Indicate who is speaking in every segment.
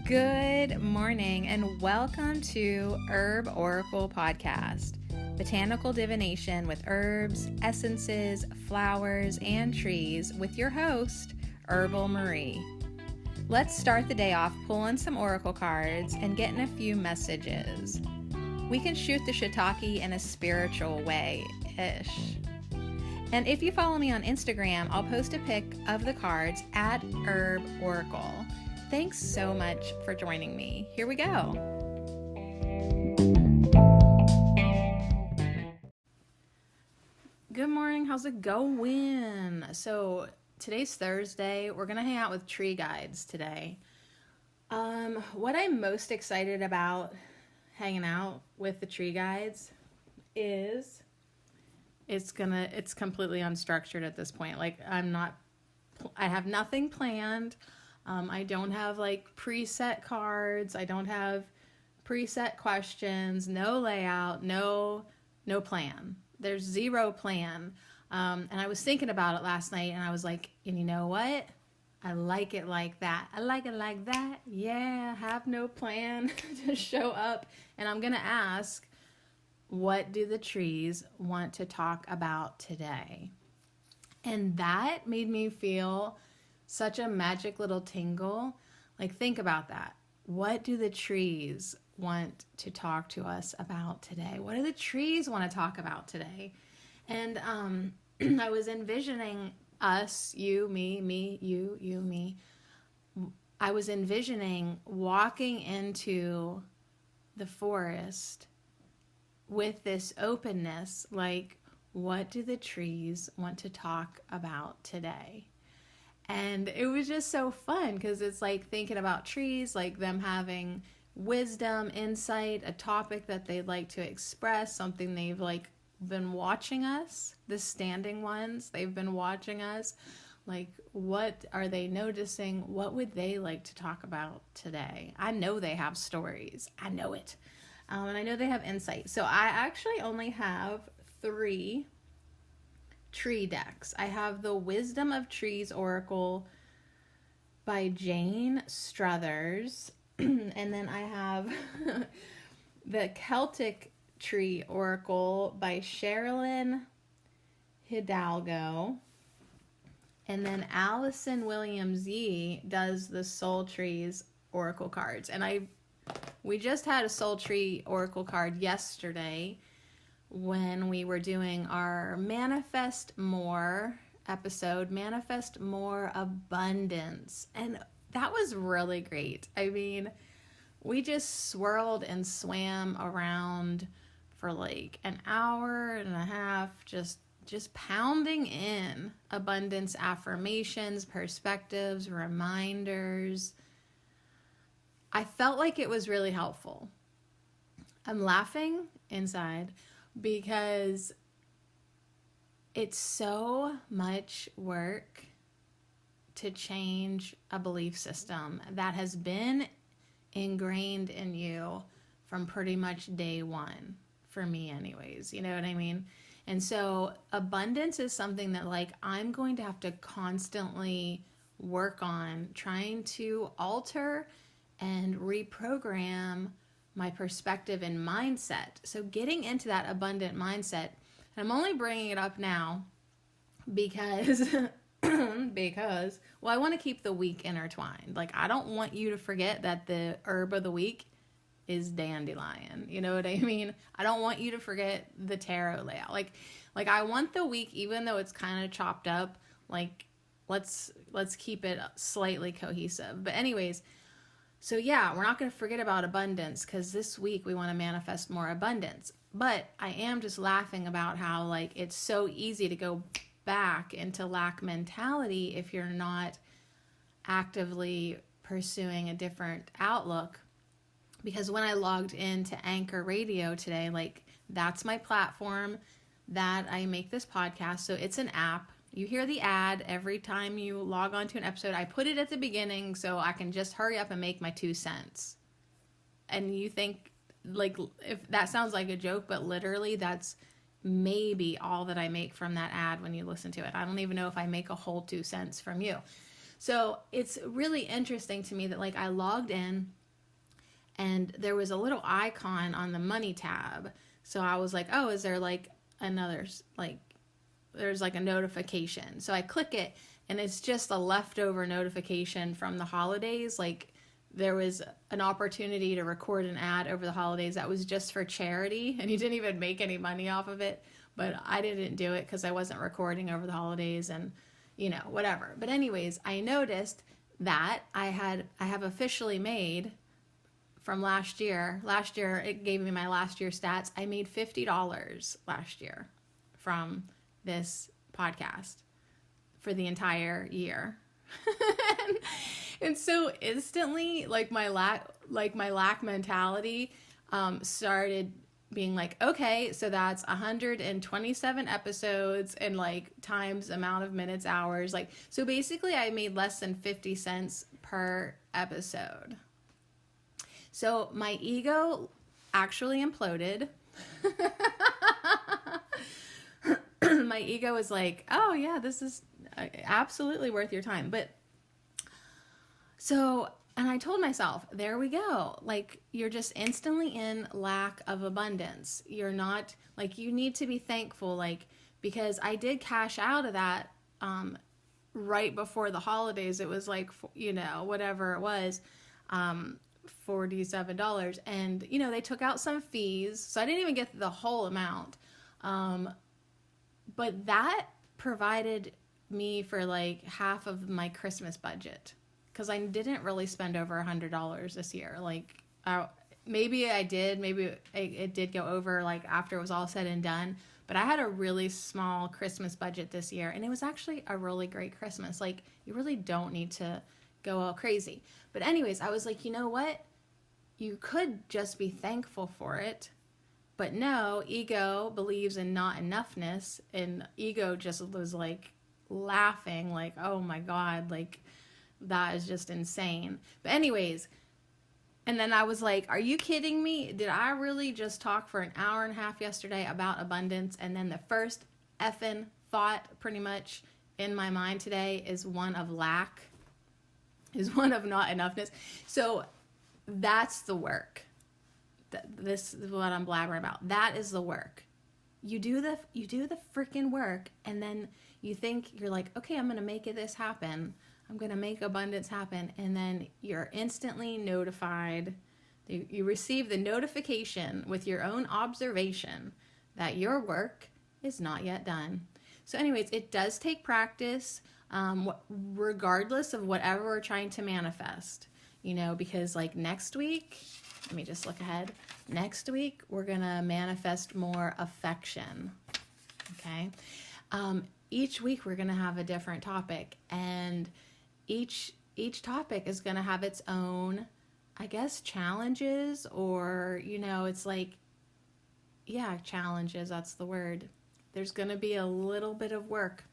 Speaker 1: Good morning and welcome to Herb Oracle Podcast, botanical divination with herbs, essences, flowers, and trees with your host, Herbal Marie. Let's start the day off pulling some oracle cards and getting a few messages. We can shoot the shiitake in a spiritual way-ish. And if you follow me on Instagram, I'll post a pic of the cards at Herb Oracle. Thanks so much for joining me. Here we go. Good morning. How's it going? So today's Thursday. We're going to hang out with tree guides today. What I'm most excited about hanging out with the tree guides is it's completely unstructured at this point. Like I have nothing planned. I don't have like preset cards. I don't have preset questions, no layout, no plan. There's zero plan. And I was thinking about it last night and I was like, and you know what? I like it like that. I like it like that. Yeah, have no plan to show up. And I'm going to ask, what do the trees want to talk about today? And that made me feel such a magic little tingle. Like, think about that. What do the trees want to talk to us about today? What do the trees want to talk about today? And I was envisioning us, you, me, you, me. I was envisioning walking into the forest with this openness, like, what do the trees want to talk about today? And it was just so fun because it's like thinking about trees, like them having wisdom, insight, a topic that they'd like to express, something they've like been watching us, the standing ones, they've been watching us. Like, what are they noticing? What would they like to talk about today? I know they have stories. I know it. And I know they have insight. So I actually only have 3 tree decks. I have the Wisdom of Trees Oracle by Jane Struthers, and then I have the Celtic Tree Oracle by Sherilyn Hidalgo, and then Allison Williams Yee does the Soul Trees Oracle cards. And we just had a Soul Tree Oracle card yesterday when we were doing our Manifest More episode, Manifest More Abundance. And that was really great. I mean, we just swirled and swam around for like an hour and a half, just pounding in abundance affirmations, perspectives, reminders. I felt like it was really helpful. I'm laughing inside because it's so much work to change a belief system that has been ingrained in you from pretty much day one, for me anyways, you know what I mean? And so abundance is something that like I'm going to have to constantly work on, trying to alter and reprogram my perspective and mindset. So getting into that abundant mindset, and I'm only bringing it up now because I want to keep the week intertwined. Like, I don't want you to forget that the herb of the week is dandelion. You know what I mean? I don't want you to forget the tarot layout. Like I want the week, even though it's kind of chopped up, like let's keep it slightly cohesive. But anyways, so yeah, we're not going to forget about abundance because this week we want to manifest more abundance. But I am just laughing about how like it's so easy to go back into lack mentality if you're not actively pursuing a different outlook. Because when I logged into Anchor Radio today, like that's my platform that I make this podcast. So it's an app. You hear the ad every time you log on to an episode. I put it at the beginning so I can just hurry up and make my 2 cents. And you think, like, if that sounds like a joke, but literally that's maybe all that I make from that ad when you listen to it. I don't even know if I make a whole 2 cents from you. So it's really interesting to me that like I logged in and there was a little icon on the money tab. So I was like, oh, is there like another, like, there's like a notification. So I click it and it's just a leftover notification from the holidays. Like there was an opportunity to record an ad over the holidays that was just for charity and you didn't even make any money off of it. But I didn't do it because I wasn't recording over the holidays and, you know, whatever. But anyways, I noticed that I have officially made from last year. Last year, it gave me my last year stats. I made $50 last year from this podcast for the entire year. And so instantly, like my lack mentality started being like, okay, so that's 127 episodes and like times amount of minutes, hours. Like, so basically I made less than 50 cents per episode. So my ego actually imploded. My ego was like, oh yeah, this is absolutely worth your time. But so, and I told myself, there we go. Like, you're just instantly in lack of abundance. You're not, like, you need to be thankful, like, because I did cash out of that right before the holidays. It was like, you know, whatever it was, $47. And, you know, they took out some fees. So I didn't even get the whole amount. But that provided me for like half of my Christmas budget. Because I didn't really spend over $100 this year. Like, maybe I did. Maybe it did go over, like, after it was all said and done. But I had a really small Christmas budget this year. And it was actually a really great Christmas. Like, you really don't need to go all crazy. But anyways, I was like, you know what? You could just be thankful for it. But no, ego believes in not enoughness. And ego just was, like, laughing. Like, oh, my God, like, that is just insane. But anyways, and then I was like, are you kidding me? Did I really just talk for an hour and a half yesterday about abundance? And then the first effing thought pretty much in my mind today is one of lack, is one of not enoughness. So that's the work. This is what I'm blabbering about. That is the work. You do the freaking work, and then you think, you're like, okay, I'm going to make this happen. I'm going to make abundance happen. And then you're instantly notified. You receive the notification with your own observation that your work is not yet done. So anyways, it does take practice, regardless of whatever we're trying to manifest, you know, because like next week, let me just look ahead. Next week, we're going to manifest more affection. Okay. Each week we're going to have a different topic, and each topic is going to have its own, I guess, challenges, or, you know, it's like, yeah, challenges, that's the word. There's going to be a little bit of work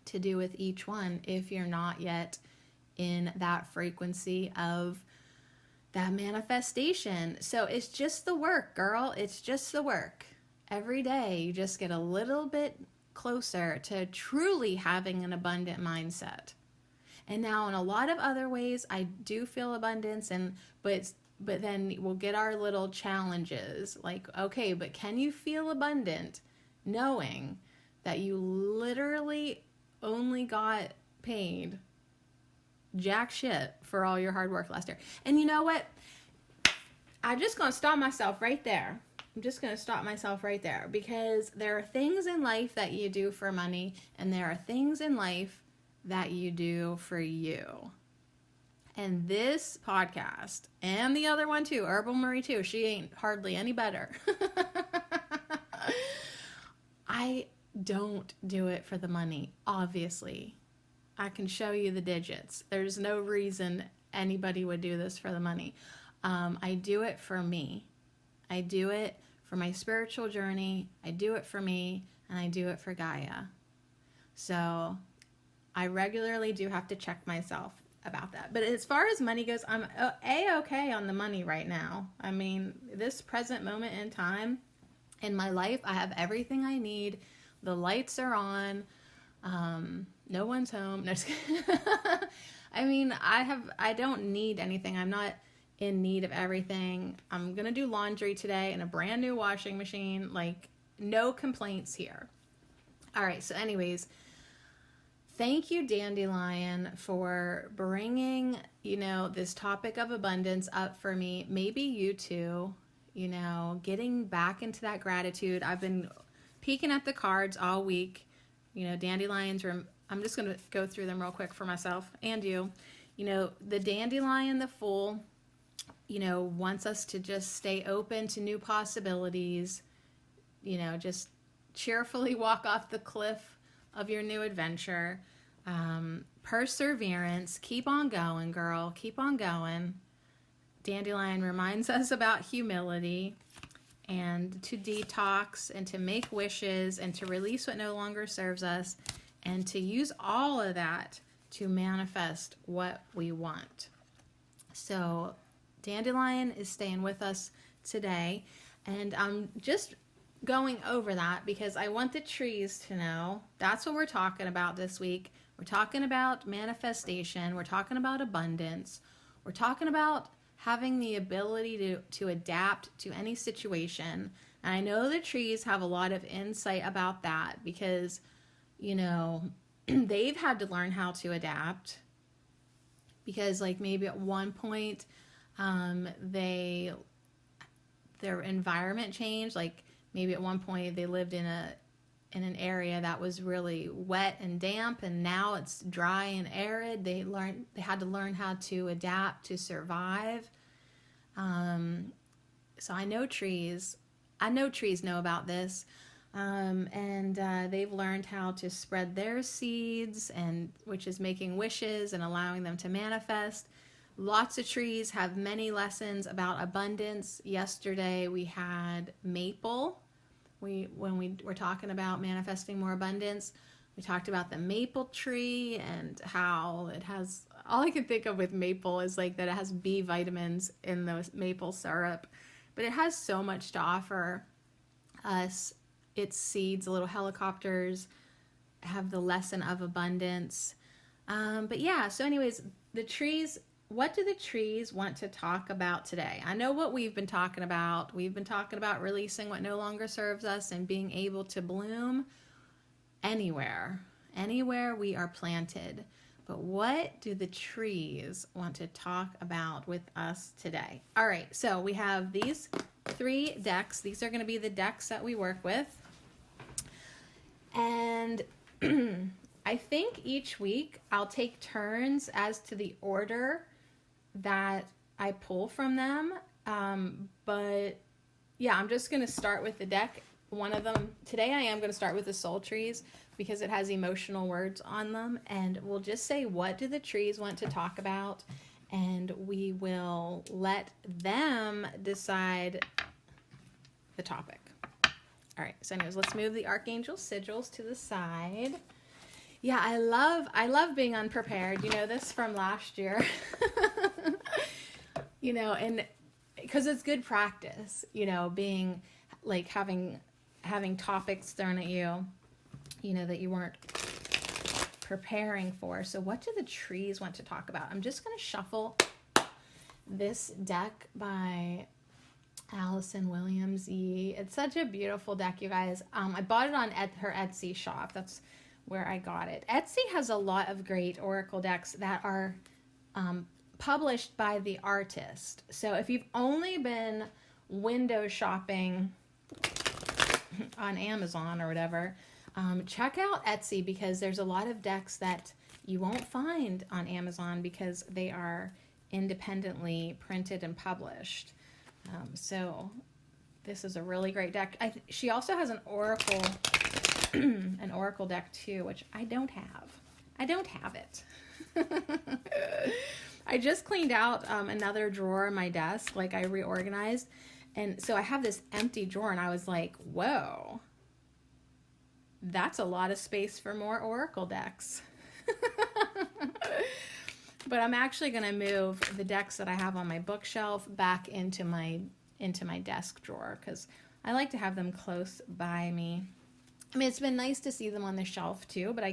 Speaker 1: to do with each one if you're not yet in that frequency of that manifestation. So it's just the work, girl. It's just the work. Every day you just get a little bit closer to truly having an abundant mindset. And now in a lot of other ways, I do feel abundance, but then we'll get our little challenges. Like, okay, but can you feel abundant knowing that you literally only got paid jack shit for all your hard work last year? And you know what? I'm just going to stop myself right there. Because there are things in life that you do for money, and there are things in life that you do for you. And this podcast, and the other one too, Herbal Marie too, she ain't hardly any better. I don't do it for the money, obviously. I can show you the digits. There's no reason anybody would do this for the money. I do it for me. I do it for my spiritual journey. I do it for me, and I do it for Gaia. So I regularly do have to check myself about that. But as far as money goes, I'm A-okay on the money right now. I mean, this present moment in time in my life, I have everything I need. The lights are on. No one's home. No, just kidding. I mean, I don't need anything. I'm not in need of everything. I'm going to do laundry today in a brand new washing machine. Like, no complaints here. All right. So anyways, thank you, Dandelion, for bringing, this topic of abundance up for me. Maybe you too, getting back into that gratitude. I've been peeking at the cards all week. Dandelion's room. I'm just going to go through them real quick for myself and you. The Dandelion, the Fool, wants us to just stay open to new possibilities, just cheerfully walk off the cliff of your new adventure. Perseverance, keep on going, girl, keep on going. Dandelion reminds us about humility and to detox and to make wishes and to release what no longer serves us and to use all of that to manifest what we want. So Dandelion is staying with us today, and I'm just going over that because I want the trees to know that's what we're talking about this week. We're talking about manifestation. We're talking about abundance. We're talking about having the ability to adapt to any situation. And I know the trees have a lot of insight about that because, they've had to learn how to adapt because like maybe at one point their environment changed. Like maybe at one point they lived in an area that was really wet and damp, and now it's dry and arid. They had to learn how to adapt to survive. So I know trees know about this. And they've learned how to spread their seeds, and which is making wishes and allowing them to manifest. Lots of trees have many lessons about abundance. Yesterday we had maple. When we were talking about manifesting more abundance, we talked about the maple tree and how it has, all I can think of with maple is like that it has B vitamins in the maple syrup, but it has so much to offer us. Its seeds, little helicopters, have the lesson of abundance. But yeah, so anyways, the trees, what do the trees want to talk about today? I know what we've been talking about. We've been talking about releasing what no longer serves us and being able to bloom anywhere we are planted. But what do the trees want to talk about with us today? All right, so we have these 3 decks. These are going to be the decks that we work with. And I think each week I'll take turns as to the order that I pull from them. But yeah, I'm just going to start with the deck. One of them, today I am going to start with the soul trees because it has emotional words on them. And we'll just say, what do the trees want to talk about? And we will let them decide the topic. All right, so anyways, let's move the Archangel sigils to the side. Yeah, I love being unprepared. You know this from last year. And because it's good practice, being like having topics thrown at you, that you weren't preparing for. So what do the trees want to talk about? I'm just going to shuffle this deck by Allison Williams. It's such a beautiful deck, you guys. I bought it on her Etsy shop. That's where I got it. Etsy has a lot of great oracle decks that are published by the artist. So if you've only been window shopping on Amazon or whatever, check out Etsy because there's a lot of decks that you won't find on Amazon because they are independently printed and published. So this is a really great deck. She also has an oracle an oracle deck too, which I don't have. I don't have it. I just cleaned out another drawer in my desk. Like I reorganized. And so I have this empty drawer and I was like, whoa, that's a lot of space for more oracle decks. But I'm actually going to move the decks that I have on my bookshelf back into my desk drawer because I like to have them close by me. I mean, it's been nice to see them on the shelf too, but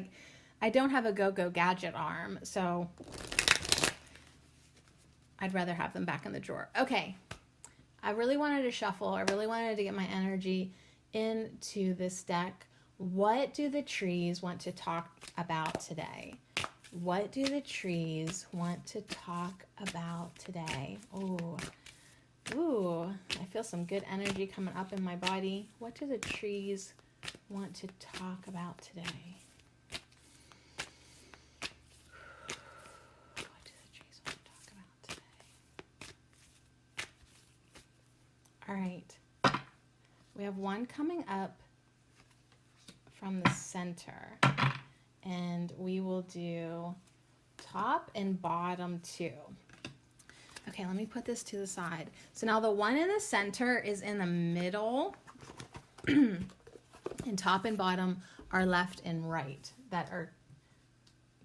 Speaker 1: I don't have a go-go gadget arm, so I'd rather have them back in the drawer. Okay, I really wanted to shuffle. I really wanted to get my energy into this deck. What do the trees want to talk about today? What do the trees want to talk about today? Ooh, I feel some good energy coming up in my body. What do the trees want to talk about today? What do the trees want to talk about today? All right. We have one coming up from the center, and we will do top and bottom too. Okay, let me put this to the side. So now the one in the center is in the middle, and top and bottom are left and right that are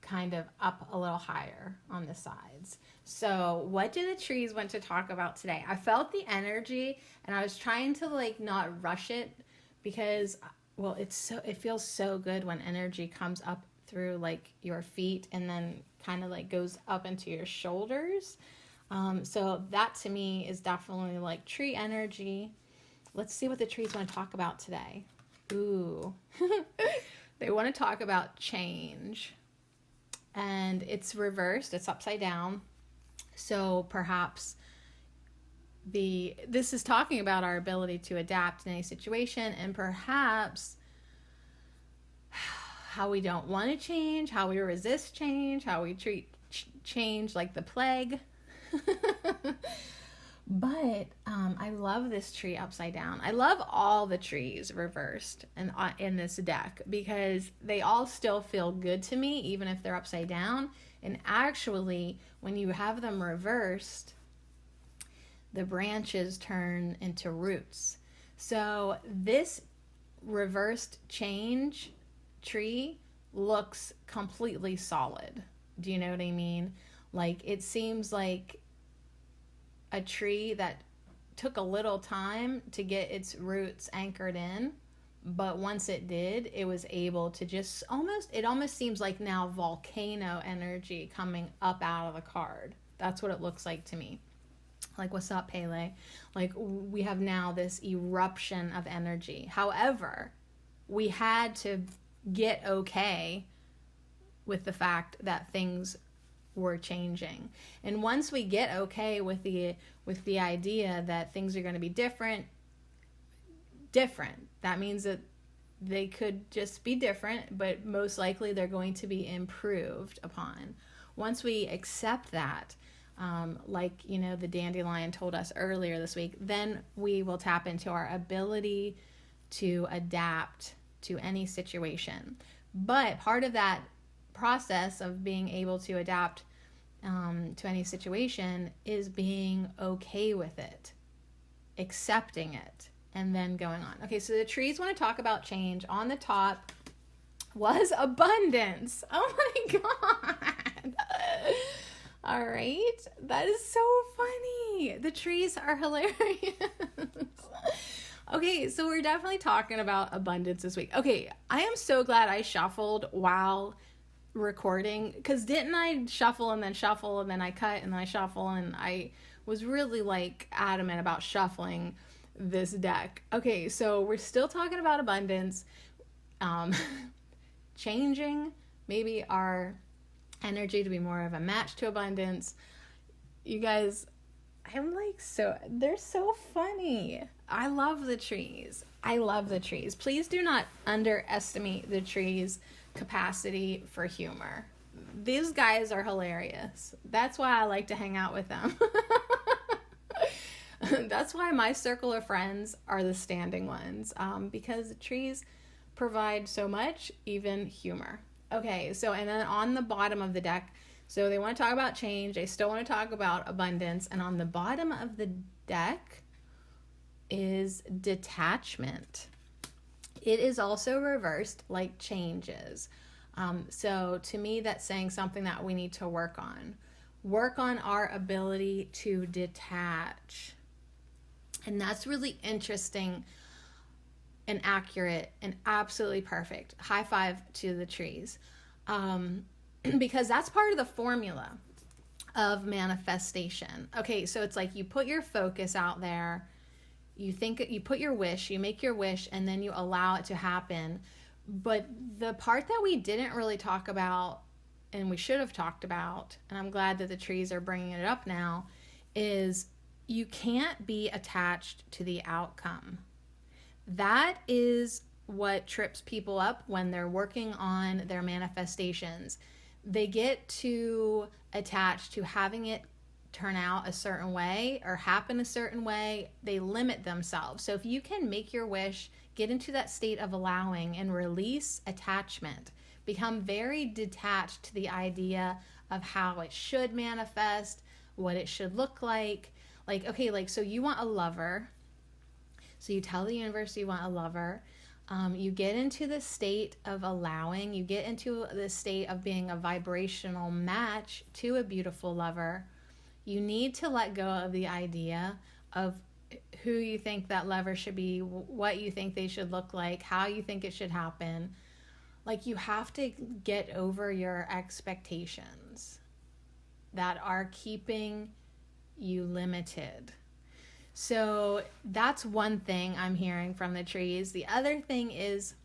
Speaker 1: kind of up a little higher on the sides. So what do the trees want to talk about today? I felt the energy, and I was trying to like not rush it because, well, it feels so good when energy comes up through like your feet and then kind of like goes up into your shoulders. So that to me is definitely like tree energy. Let's see what the trees want to talk about today. Ooh, they want to talk about change, and it's reversed. It's upside down. So perhaps this is talking about our ability to adapt in any situation, and perhaps how we don't want to change, how we resist change, how we treat change like the plague. But I love this tree upside down. I love all the trees reversed and in this deck because they all still feel good to me, even if they're upside down. And actually, when you have them reversed, the branches turn into roots. So this reversed change tree looks completely solid. Do you know what I mean? Like, it seems like a tree that took a little time to get its roots anchored in, but once it did, it was able to just it almost seems like now volcano energy coming up out of the card. That's what it looks like to me. Like, what's up, Pele? Like, we have now this eruption of energy. However, we had to get okay with the fact that things were changing. And once we get okay with the idea that things are going to be different, that means that they could just be different, but most likely they're going to be improved upon. Once we accept that, like, you know, the dandelion told us earlier this week, then we will tap into our ability to adapt to any situation. But part of that process of being able to adapt to any situation is being okay with it, accepting it, and then going on. Okay, so the trees want to talk about change. On the top was abundance. Oh my God. All right, that is so funny. The trees are hilarious. Okay, so we're definitely talking about abundance this week. Okay, I am so glad I shuffled while recording, because didn't I shuffle and then I cut and then I shuffle, and I was really like adamant about shuffling this deck. Okay, so we're still talking about abundance, changing maybe our energy to be more of a match to abundance. You guys, I'm like, they're so funny. I love the trees. Please do not underestimate the trees' capacity for humor. These guys are hilarious. That's why I like to hang out with them. That's why my circle of friends are the standing ones, because the trees provide so much, even humor. Okay, so and then on the bottom of the deck, so they want to talk about change, they still want to talk about abundance, and on the bottom of the deck is detachment. It is also reversed like changes. So to me, that's saying something that we need to work on. Work on our ability to detach. And that's really interesting and accurate and absolutely perfect. High five to the trees. because that's part of the formula of manifestation. Okay, so it's like you put your focus out there, you put your wish, you make your wish, and then you allow it to happen. But the part that we didn't really talk about, and we should have talked about, and I'm glad that the trees are bringing it up now, is you can't be attached to the outcome. That is what trips people up when they're working on their manifestations. They get too attached to having it turn out a certain way or happen a certain way. They limit themselves. So if you can make your wish, get into that state of allowing and release attachment, become very detached to the idea of how it should manifest, what it should look like. Like, okay, like, so you want a lover. So you tell the universe you want a lover. You get into the state of allowing. You get into the state of being a vibrational match to a beautiful lover. You need to let go of the idea of who you think that lover should be, what you think they should look like, how you think it should happen. Like, you have to get over your expectations that are keeping you limited. So that's one thing I'm hearing from the trees. The other thing is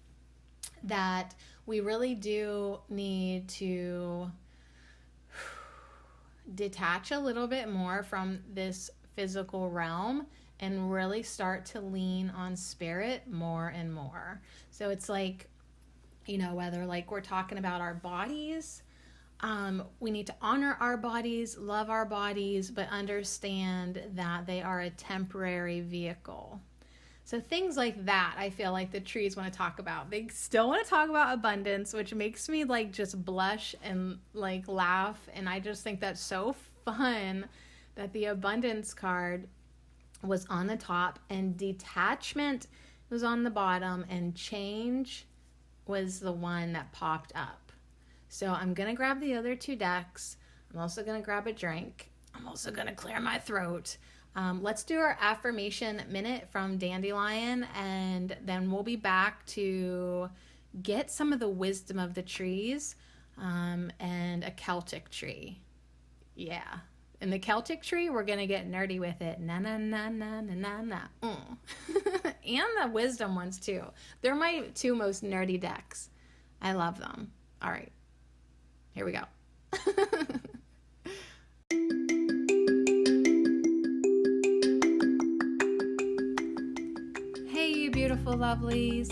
Speaker 1: that we really do need to detach a little bit more from this physical realm and really start to lean on spirit more and more. So it's like, you know, whether like we're talking about our bodies, we need to honor our bodies, love our bodies, but understand that they are a temporary vehicle. So things like that, I feel like the trees want to talk about. They still want to talk about abundance, which makes me like just blush and like laugh. And I just think that's so fun that the abundance card was on the top and detachment was on the bottom and change was the one that popped up. So I'm going to grab the other two decks. I'm also going to grab a drink. I'm also going to clear my throat. Let's do our affirmation minute from Dandelion, and then we'll be back to get some of the wisdom of the trees and a Celtic tree. Yeah. In the Celtic tree, we're going to get nerdy with it. Na, na, na, na, na, na, na. And the wisdom ones, too. They're my two most nerdy decks. I love them. All right. Here we go. Hey, you beautiful lovelies.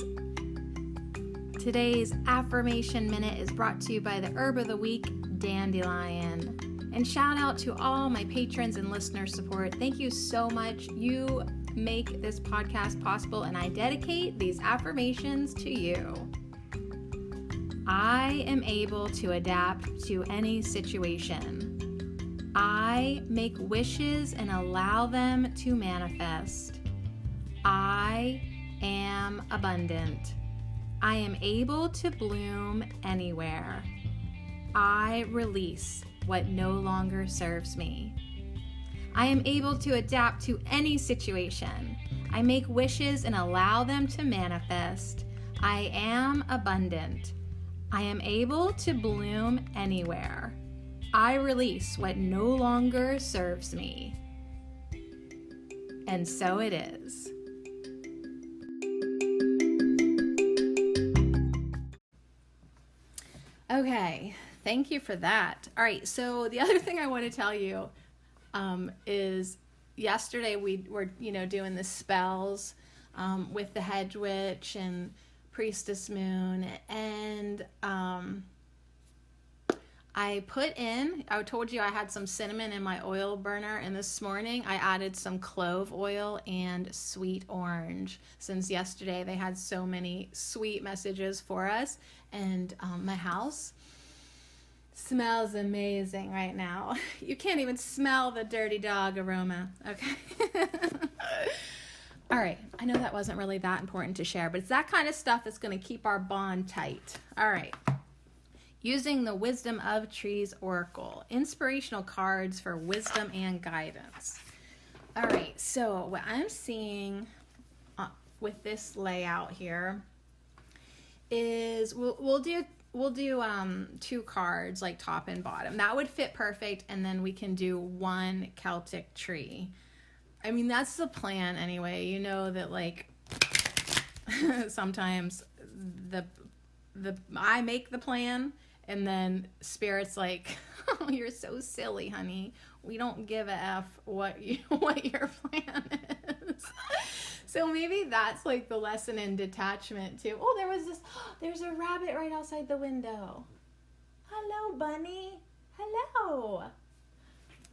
Speaker 1: Today's affirmation minute is brought to you by the Herb of the Week, Dandelion. And shout out to all my patrons and listener support. Thank you so much. You make this podcast possible, and I dedicate these affirmations to you. I am able to adapt to any situation. I make wishes and allow them to manifest. I am abundant. I am able to bloom anywhere. I release what no longer serves me. I am able to adapt to any situation. I make wishes and allow them to manifest. I am abundant. I am able to bloom anywhere. I release what no longer serves me. And so it is. Okay, thank you for that. All right, so the other thing I want to tell you is yesterday we were, doing the spells with the Hedge Witch and Priestess Moon, and I told you I had some cinnamon in my oil burner, and this morning I added some clove oil and sweet orange, since yesterday they had so many sweet messages for us, and my house smells amazing right now. You can't even smell the dirty dog aroma, okay? All right, I know that wasn't really that important to share, but it's that kind of stuff that's going to keep our bond tight. All right. Using the Wisdom of Trees Oracle. Inspirational cards for wisdom and guidance. All right, so what I'm seeing with this layout here is we'll do we'll do 2 cards, like top and bottom. That would fit perfect, and then we can do 1 Celtic tree. I mean, that's the plan anyway. You know that, like, sometimes the I make the plan, and then Spirit's like, "Oh, you're so silly, honey. We don't give a f what your plan is." So maybe that's like the lesson in detachment too. Oh, there's a rabbit right outside the window. Hello, bunny. Hello.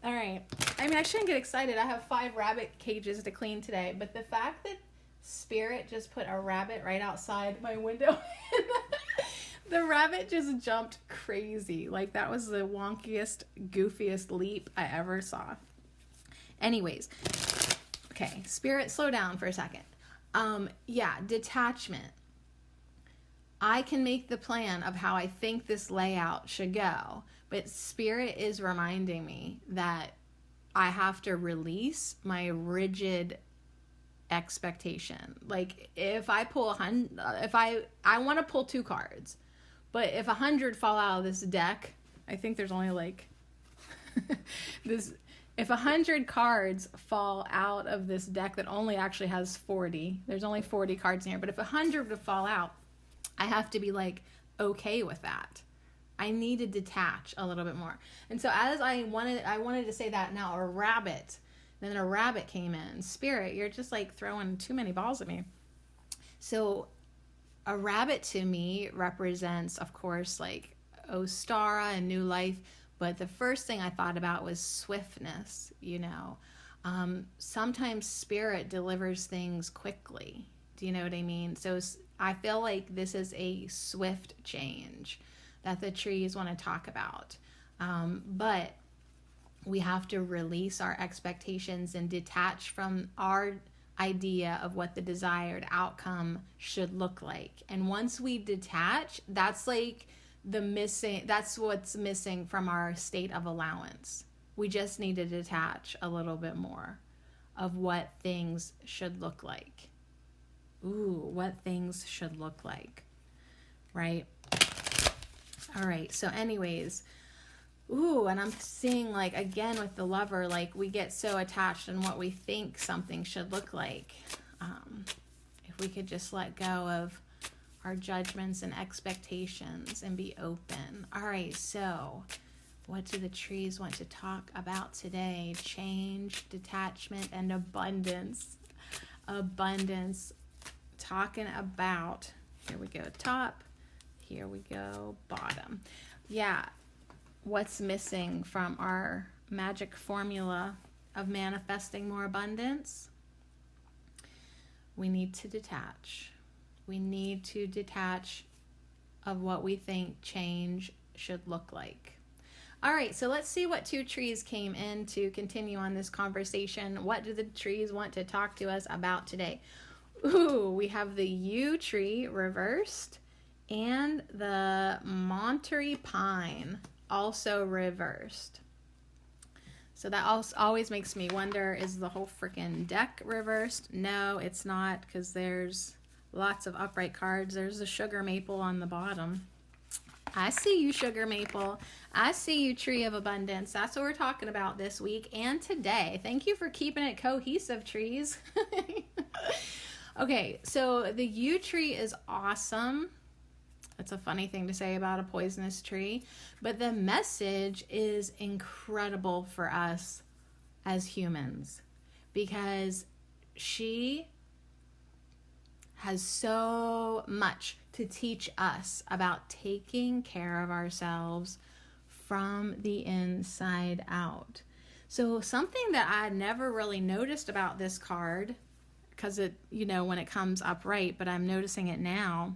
Speaker 1: All right. I mean, I shouldn't get excited. I have 5 rabbit cages to clean today, but the fact that Spirit just put a rabbit right outside my window, the rabbit just jumped crazy. Like, that was the wonkiest, goofiest leap I ever saw. Anyways, okay, Spirit, slow down for a second. Yeah, detachment. I can make the plan of how I think this layout should go, but Spirit is reminding me that I have to release my rigid expectation. Like, if I pull I want to pull 2 cards, but if 100 fall out of this deck, I think there's only like this. If 100 cards fall out of this deck that only actually has 40, there's only 40 cards in here. But if 100 would fall out, I have to be like okay with that. I need to detach a little bit more. And so as I wanted to say that now, a rabbit. Then a rabbit came in. Spirit, you're just like throwing too many balls at me. So a rabbit to me represents, of course, like Ostara and new life. But the first thing I thought about was swiftness, you know. Sometimes Spirit delivers things quickly. Do you know what I mean? So I feel like this is a swift change that the trees want to talk about. But we have to release our expectations and detach from our idea of what the desired outcome should look like. And once we detach, that's like that's what's missing from our state of allowance. We just need to detach a little bit more of what things should look like. Ooh, what things should look like, right? All right, so anyways, ooh, and I'm seeing, like, again with the Lover, like, we get so attached in what we think something should look like. If we could just let go of our judgments and expectations and be open. All right, so what do the trees want to talk about today? Change, detachment, and abundance. Abundance. Talking about, here we go, top. Here we go, bottom. Yeah, what's missing from our magic formula of manifesting more abundance? We need to detach. We need to detach of what we think change should look like. All right, so let's see what 2 trees came in to continue on this conversation. What do the trees want to talk to us about today? Ooh, we have the yew tree reversed and the Monterey pine also reversed. So that always makes me wonder, is the whole freaking deck reversed? No, it's not, because there's lots of upright cards. There's the sugar maple on the bottom. I see you, sugar maple. I see you, tree of abundance. That's what we're talking about this week and today. Thank you for keeping it cohesive, trees. Okay, so the yew tree is awesome. It's a funny thing to say about a poisonous tree, but the message is incredible for us as humans, because she has so much to teach us about taking care of ourselves from the inside out. So something that I never really noticed about this card, because it, you know, when it comes upright, but I'm noticing it now,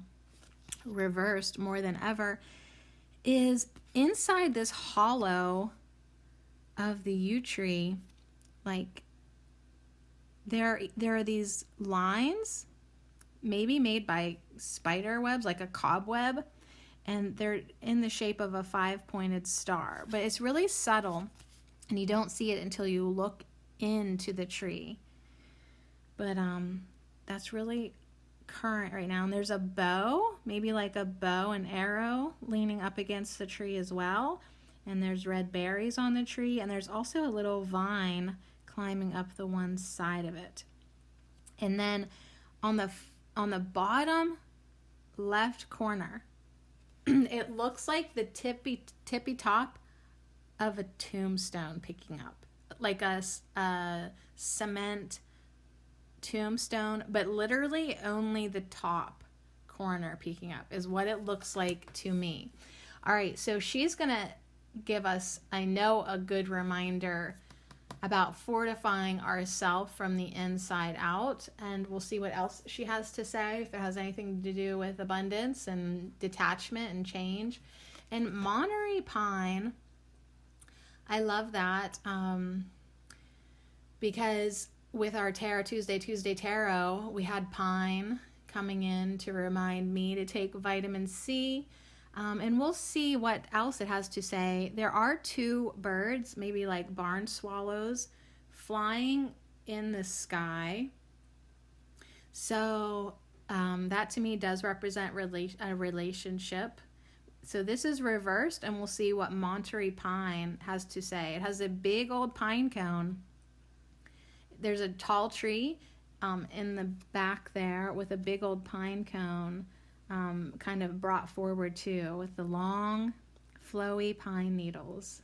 Speaker 1: reversed more than ever, is inside this hollow of the yew tree, like there are these lines, maybe made by spider webs, like a cobweb, and they're in the shape of a 5-pointed star, but it's really subtle and you don't see it until you look into the tree. But that's really current right now. And there's a bow, maybe like a bow and arrow leaning up against the tree as well. And there's red berries on the tree. And there's also a little vine climbing up the one side of it. And then on the bottom left corner, it looks like the tippy top of a tombstone picking up, like a cement tombstone, but literally only the top corner peeking up is what it looks like to me. All right, so she's gonna give us, I know, a good reminder about fortifying ourselves from the inside out, and we'll see what else she has to say, if it has anything to do with abundance and detachment and change. And Monterey Pine, I love that, because with our Tarot Tuesday Tarot, we had Pine coming in to remind me to take vitamin C. And we'll see what else it has to say. There are two birds, maybe like barn swallows, flying in the sky. So that to me does represent a relationship. So this is reversed, and we'll see what Monterey Pine has to say. It has a big old pine cone. There's a tall tree in the back there with a big old pine cone. Kind of brought forward too with the long flowy pine needles.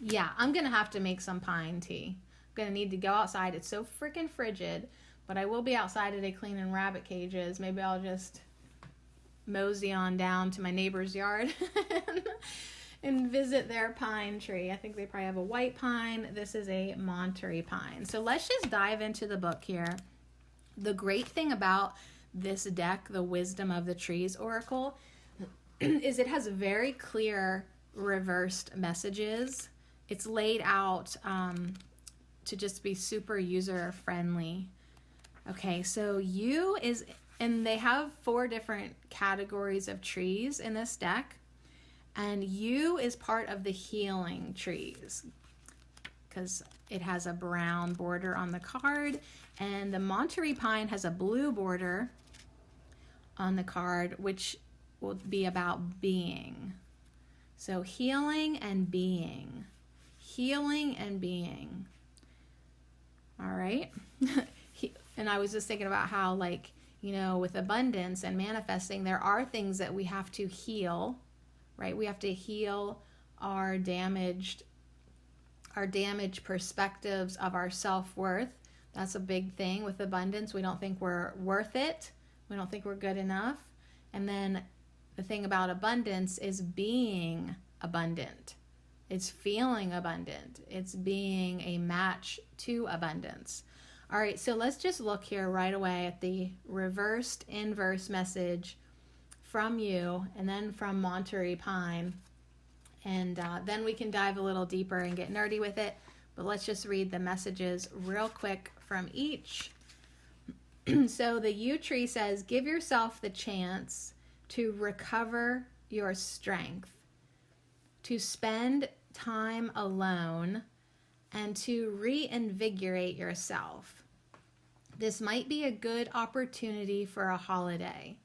Speaker 1: Yeah, I'm gonna have to make some pine tea. I'm gonna need to go outside. It's so freaking frigid, but I will be outside today cleaning rabbit cages. Maybe I'll just mosey on down to my neighbor's yard and visit their pine tree. I think they probably have a white pine. This is a Monterey Pine. So let's just dive into the book here. The great thing about this deck, the Wisdom of the Trees Oracle, is it has very clear reversed messages. It's laid out to just be super user friendly. Okay, so Yew is, and they have 4 different categories of trees in this deck, and Yew is part of the healing trees because it has a brown border on the card, and the Monterey Pine has a blue border on the card, which will be about being. So healing and being. Healing and being. All right. And I was just thinking about how, like, you know, with abundance and manifesting, there are things that we have to heal, right? We have to heal our damaged perspectives of our self-worth. That's a big thing with abundance. We don't think we're worth it. We don't think we're good enough. And then the thing about abundance is being abundant. It's feeling abundant. It's being a match to abundance. All right, so let's just look here right away at the reversed inverse message from Yew and then from Monterey Pine. And then we can dive a little deeper and get nerdy with it. But let's just read the messages real quick from each. So the Yew tree says, give yourself the chance to recover your strength, to spend time alone, and to reinvigorate yourself. This might be a good opportunity for a holiday.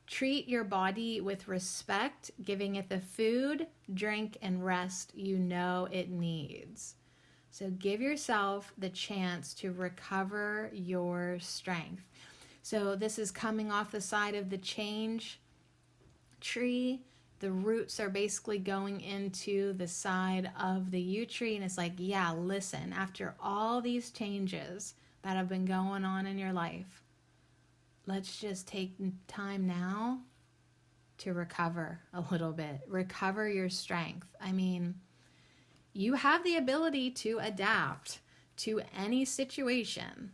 Speaker 1: Treat your body with respect, giving it the food, drink, and rest you know it needs. So give yourself the chance to recover your strength. So this is coming off the side of the change tree. The roots are basically going into the side of the yew tree. And it's like, yeah, listen, after all these changes that have been going on in your life, let's just take time now to recover a little bit. Recover your strength. I mean, you have the ability to adapt to any situation.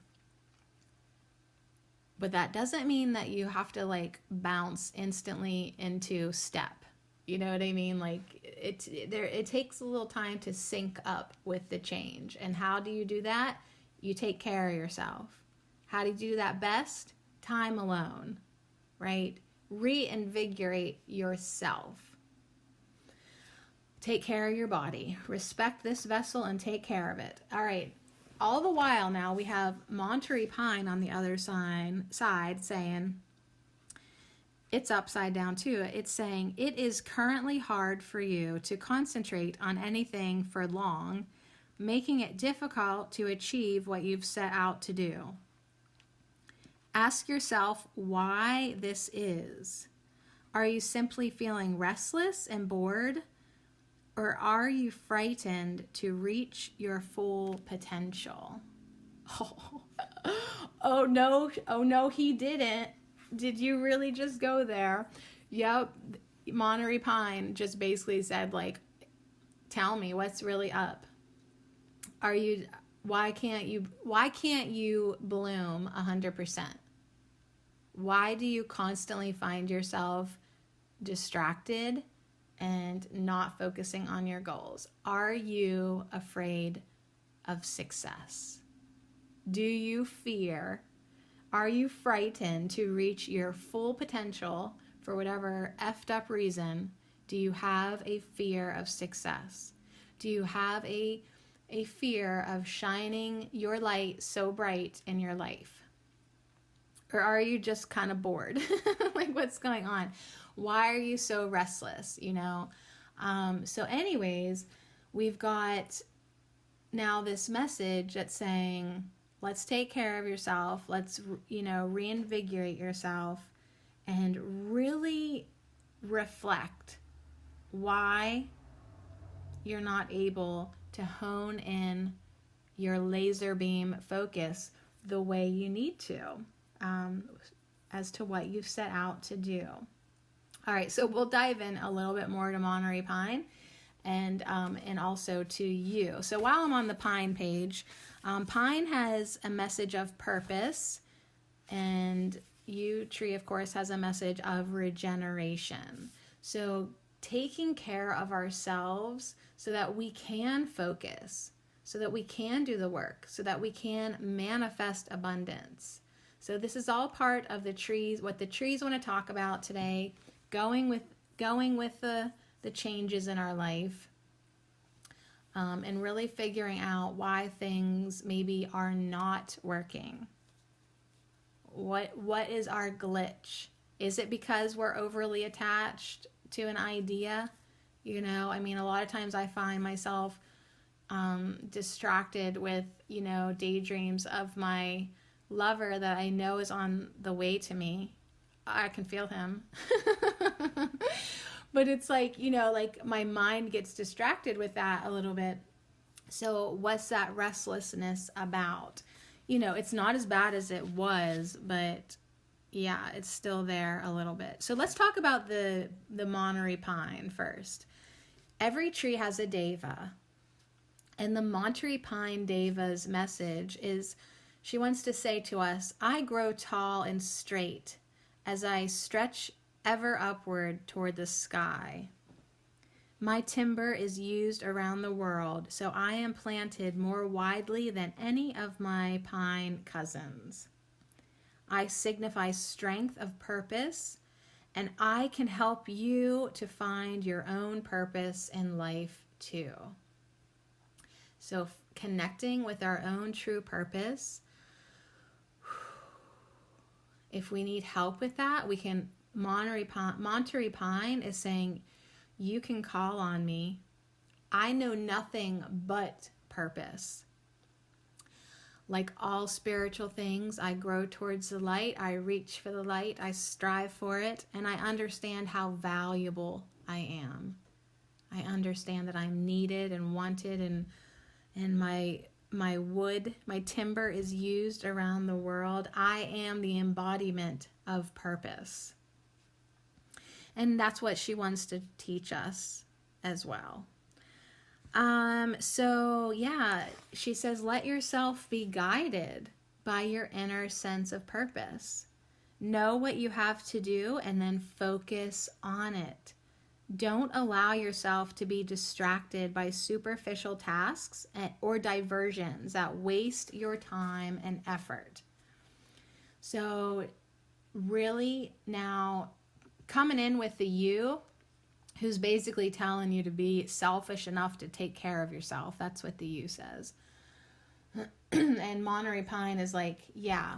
Speaker 1: But that doesn't mean that you have to like bounce instantly into step. You know what I mean? Like it takes a little time to sync up with the change. And how do you do that? You take care of yourself. How do you do that best? Time alone, right? Reinvigorate yourself. Take care of your body. Respect this vessel and take care of it. All right. all the while now we have Monterey Pine on the other side saying, it's upside down too. It's saying, it is currently hard for you to concentrate on anything for long, making it difficult to achieve what you've set out to do. Ask yourself why this is. Are you simply feeling restless and bored? Or are you frightened to reach your full potential? Oh no, he didn't. Did you really just go there? Yep. Monterey Pine just basically said, like, tell me what's really up. Why can't you bloom 100%? Why do you constantly find yourself distracted and not focusing on your goals? Are you afraid of success? Are you frightened to reach your full potential for whatever effed up reason? Do you have a fear of success? Do you have a fear of shining your light so bright in your life? Or are you just kind of bored? Like, what's going on? Why are you so restless? So anyways, we've got now this message that's saying, let's take care of yourself. Let's, reinvigorate yourself and really reflect why you're not able to hone in your laser beam focus the way you need to, as to what you've set out to do. All right, so we'll dive in a little bit more to Monterey Pine and also to Yew. So while I'm on the Pine page, Pine has a message of purpose, and Yew tree, of course, has a message of regeneration. So taking care of ourselves so that we can focus, so that we can do the work, so that we can manifest abundance. So this is all part of the trees, what the trees want to talk about today, going with the changes in our life, and really figuring out why things maybe are not working. What is our glitch? Is it because we're overly attached to an idea? A lot of times I find myself distracted with, daydreams of my lover that I know is on the way to me. I can feel him. But it's like, my mind gets distracted with that a little bit. So what's that restlessness about? It's not as bad as it was, but yeah, it's still there a little bit. So let's talk about the Monterey Pine first. Every tree has a deva. And the Monterey Pine deva's message is, she wants to say to us, I grow tall and straight as I stretch ever upward toward the sky. My timber is used around the world, so I am planted more widely than any of my pine cousins. I signify strength of purpose, and I can help you to find your own purpose in life too. So connecting with our own true purpose. If we need help with that, we can, Monterey Pine is saying, you can call on me. I know nothing but purpose. Like all spiritual things, I grow towards the light. I reach for the light. I strive for it. And I understand how valuable I am. I understand that I'm needed and wanted, and my wood, my timber is used around the world. I am the embodiment of purpose. And that's what she wants to teach us as well. So yeah, she says, let yourself be guided by your inner sense of purpose. Know what you have to do and then focus on it. Don't allow yourself to be distracted by superficial tasks or diversions that waste your time and effort. So really now coming in with the you, who's basically telling you to be selfish enough to take care of yourself. That's what the you says. And Monterey Pine is like, yeah.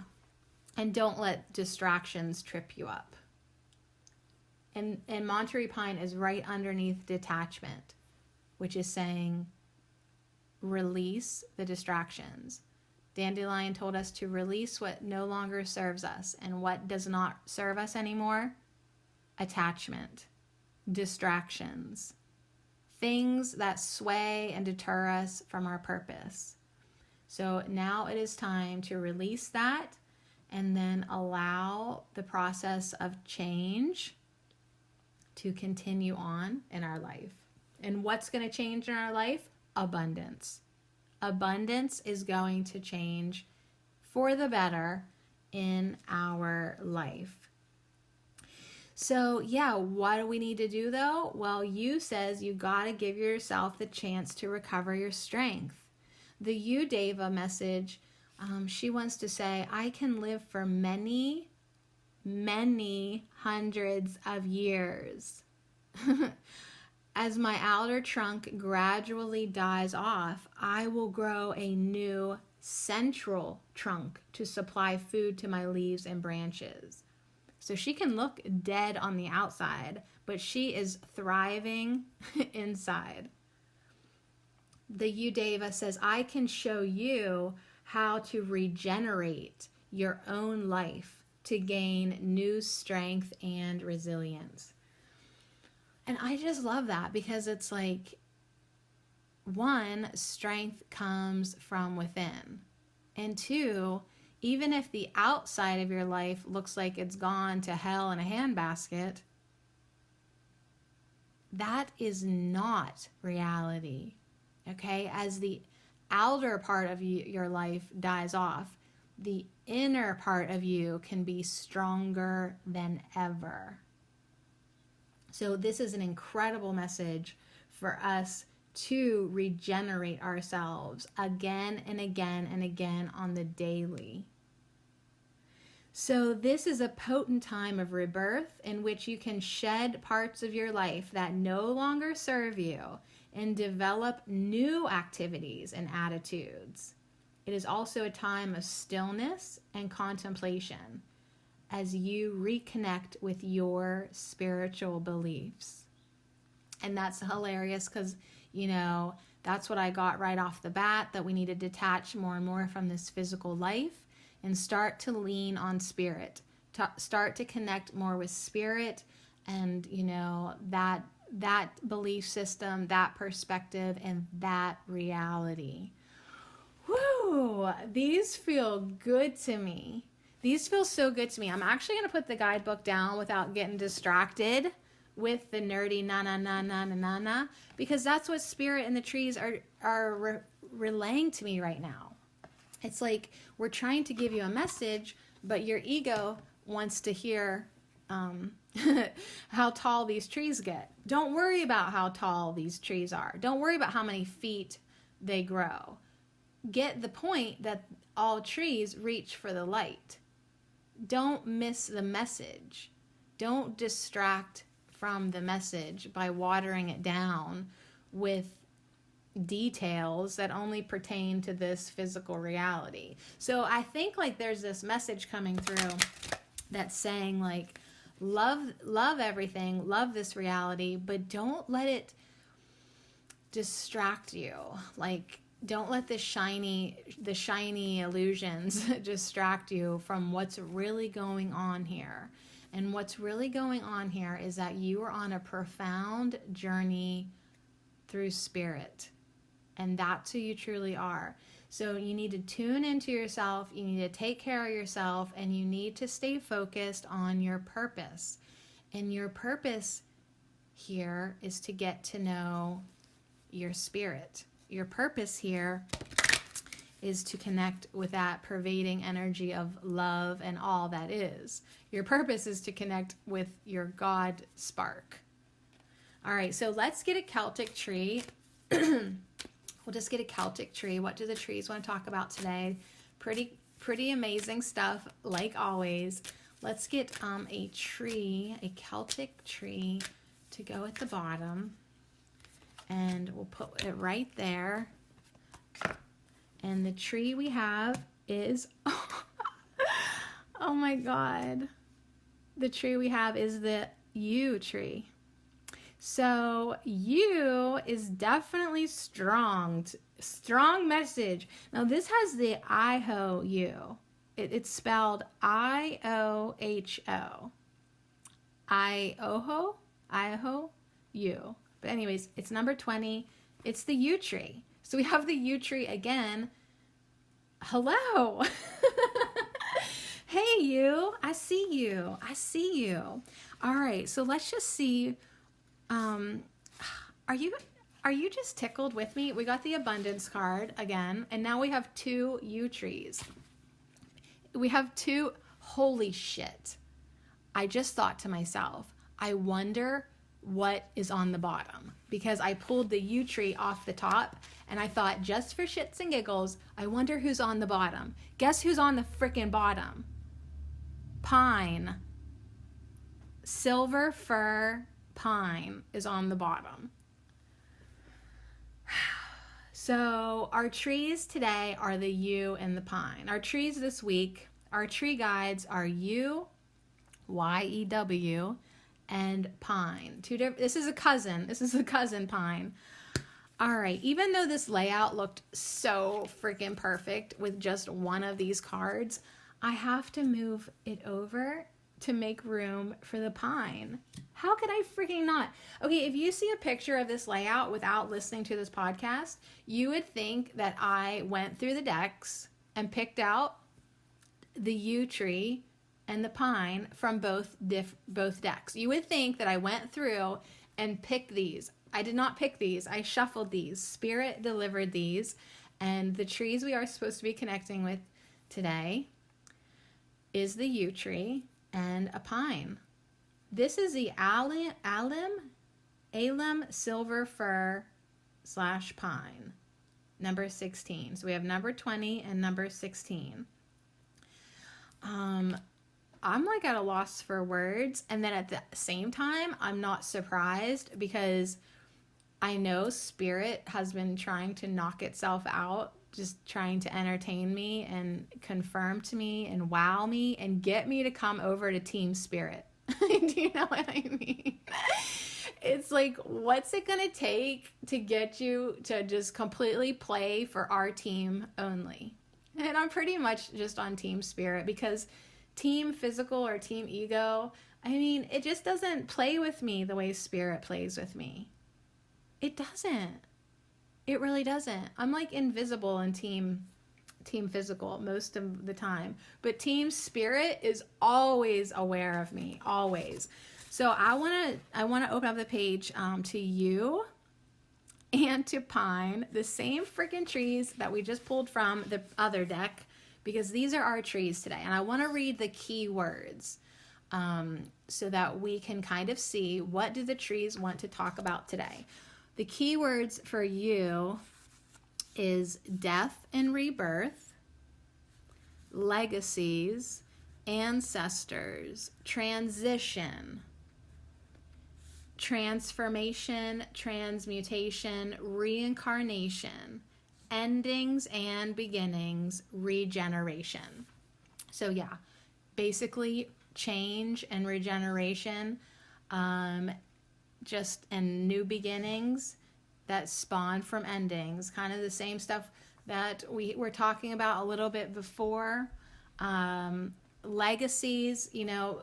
Speaker 1: And don't let distractions trip you up. And Monterey Pine is right underneath Detachment, which is saying release the distractions. Dandelion told us to release what no longer serves us. And what does not serve us anymore? Attachment, distractions, things that sway and deter us from our purpose. So now it is time to release that and then allow the process of change to continue on in our life. And what's going to change in our life? Abundance. Abundance is going to change for the better in our life. So yeah, what do we need to do though? Well, Yew says you got to give yourself the chance to recover your strength. The Yew Deva message, she wants to say, I can live for many, many hundreds of years. As my outer trunk gradually dies off, I will grow a new central trunk to supply food to my leaves and branches. So she can look dead on the outside, but she is thriving inside. The Yew Deva says, I can show you how to regenerate your own life to gain new strength and resilience. And I just love that because it's like, one, strength comes from within. And two, even if the outside of your life looks like it's gone to hell in a handbasket, that is not reality. Okay? As the outer part of your life dies off, the inner part of you can be stronger than ever. So this is an incredible message for us to regenerate ourselves again and again and again on the daily. So this is a potent time of rebirth in which you can shed parts of your life that no longer serve you and develop new activities and attitudes. It is also a time of stillness and contemplation as you reconnect with your spiritual beliefs. And that's hilarious because, you know, that's what I got right off the bat, that we need to detach more and more from this physical life and start to lean on spirit, start to connect more with spirit and, you know, that belief system, that perspective, and that reality. Woo! These feel good to me. These feel so good to me. I'm actually going to put the guidebook down without getting distracted with the nerdy na because that's what spirit and the trees are relaying to me right now. It's like we're trying to give you a message, but your ego wants to hear how tall these trees get. Don't worry about how tall these trees are. Don't worry about how many feet they grow. Get the point that all trees reach for the light. Don't miss the message. Don't distract from the message by watering it down with details that only pertain to this physical reality. So I think like there's this message coming through that's saying like, love everything, love this reality, but don't let it distract you. Like, don't let the shiny illusions distract you from what's really going on here. And what's really going on here is that you are on a profound journey through spirit. And that's who you truly are. So you need to tune into yourself, you need to take care of yourself, and you need to stay focused on your purpose. And your purpose here is to get to know your spirit. Your purpose here is to connect with that pervading energy of love and all that is. Your purpose is to connect with your God spark. All right, so let's get a Celtic tree. We'll just get a Celtic tree. What do the trees want to talk about today? Pretty amazing stuff, like always. Let's get a tree, a Celtic tree, to go at the bottom. And we'll put it right there. And the tree we have is, oh my God. The tree we have is the yew tree. So yew is definitely strong. Strong message. Now this has the I-ho-U. It's spelled I-O-H-O. I-O-ho? I-ho-U. But anyways, it's number 20. It's the yew tree. So we have the yew tree again. Hello. Hey, you. I see you. I see you. All right. So let's just see. Are you just tickled with me? We got the abundance card again, and now we have 2 yew trees. We have 2. Holy shit. I just thought to myself, I wonder what is on the bottom, because I pulled the yew tree off the top and I thought, just for shits and giggles, I wonder who's on the bottom. Guess who's on the freaking bottom? Pine. Silver fir pine is on the bottom. So our trees today are the yew and the pine. Our trees this week, our tree guides are yew, Y-E-W, and pine. This is a cousin. This is a cousin pine. All right. Even though this layout looked so freaking perfect with just one of these cards, I have to move it over to make room for the pine. How could I freaking not? Okay, if you see a picture of this layout without listening to this podcast, you would think that I went through the decks and picked out the yew tree and the pine from both decks. You would think that I went through and picked these. I did not pick these. I shuffled these. Spirit delivered these. And the trees we are supposed to be connecting with today is the yew tree and a pine. This is the alum silver fir / pine, number 16. So we have number 20 and number 16. I'm like at a loss for words. And then at the same time, I'm not surprised, because I know Spirit has been trying to knock itself out, just trying to entertain me and confirm to me and wow me and get me to come over to Team Spirit. Do you know what I mean? It's like, what's it going to take to get you to just completely play for our team only? And I'm pretty much just on Team Spirit, because Team Physical or Team Ego, I mean, it just doesn't play with me the way Spirit plays with me. It doesn't. It really doesn't. I'm like invisible in Team Physical most of the time. But Team Spirit is always aware of me. Always. So I wanna open up the page to yew and to pine, the same freaking trees that we just pulled from the other deck, because these are our trees today. And I want to read the key words so that we can kind of see, what do the trees want to talk about today. The key words for yew is death and rebirth, legacies, ancestors, transition, transformation, transmutation, reincarnation, endings and beginnings, regeneration. So yeah, basically change and regeneration, just and new beginnings that spawn from endings, kind of the same stuff that we were talking about a little bit before. Legacies, you know,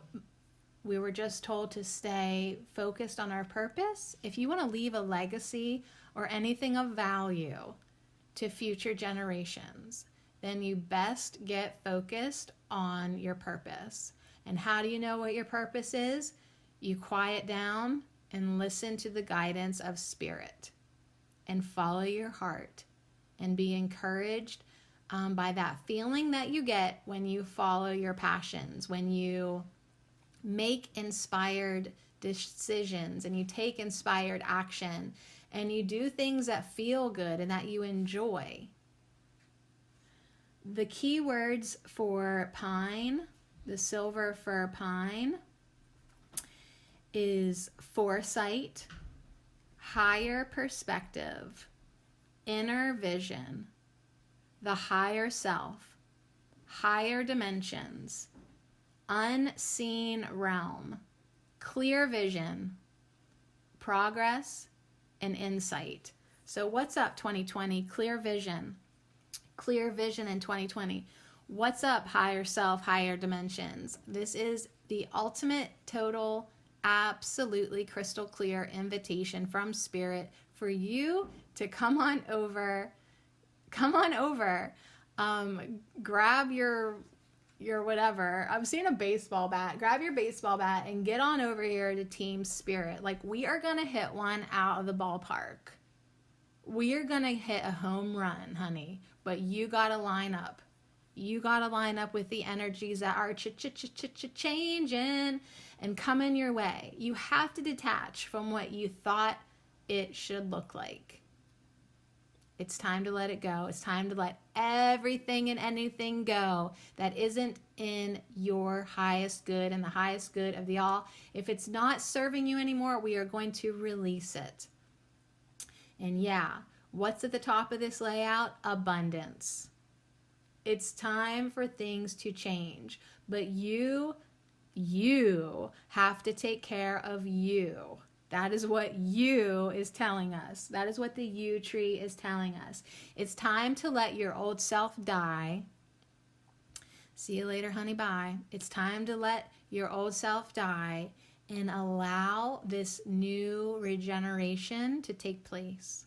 Speaker 1: we were just told to stay focused on our purpose. If you want to leave a legacy or anything of value to future generations, then you best get focused on your purpose. And how do you know what your purpose is? You quiet down and listen to the guidance of Spirit and follow your heart and be encouraged by that feeling that you get when you follow your passions, when you make inspired decisions and you take inspired action and you do things that feel good and that you enjoy. The key words for pine, the silver fir pine, is foresight, higher perspective, inner vision, the higher self, higher dimensions, unseen realm, clear vision, progress, and insight. So what's up, 2020? Clear vision. Clear vision in 2020. What's up, higher self, higher dimensions? This is the ultimate, total, absolutely crystal clear invitation from Spirit for you to come on over. Grab your whatever. I'm seeing a baseball bat. Grab your baseball bat and get on over here to Team Spirit. Like, we are going to hit one out of the ballpark. We are going to hit a home run, honey. But you got to line up. You got to line up with the energies that are changing and coming your way. You have to detach from what you thought it should look like. It's time to let it go. It's time to let everything and anything go that isn't in your highest good and the highest good of the all. If it's not serving you anymore, we are going to release it. And yeah, what's at the top of this layout? Abundance. It's time for things to change. But you have to take care of you. That is what you is telling us. That is what the yew tree is telling us. It's time to let your old self die. See you later, honey, bye. It's time to let your old self die and allow this new regeneration to take place.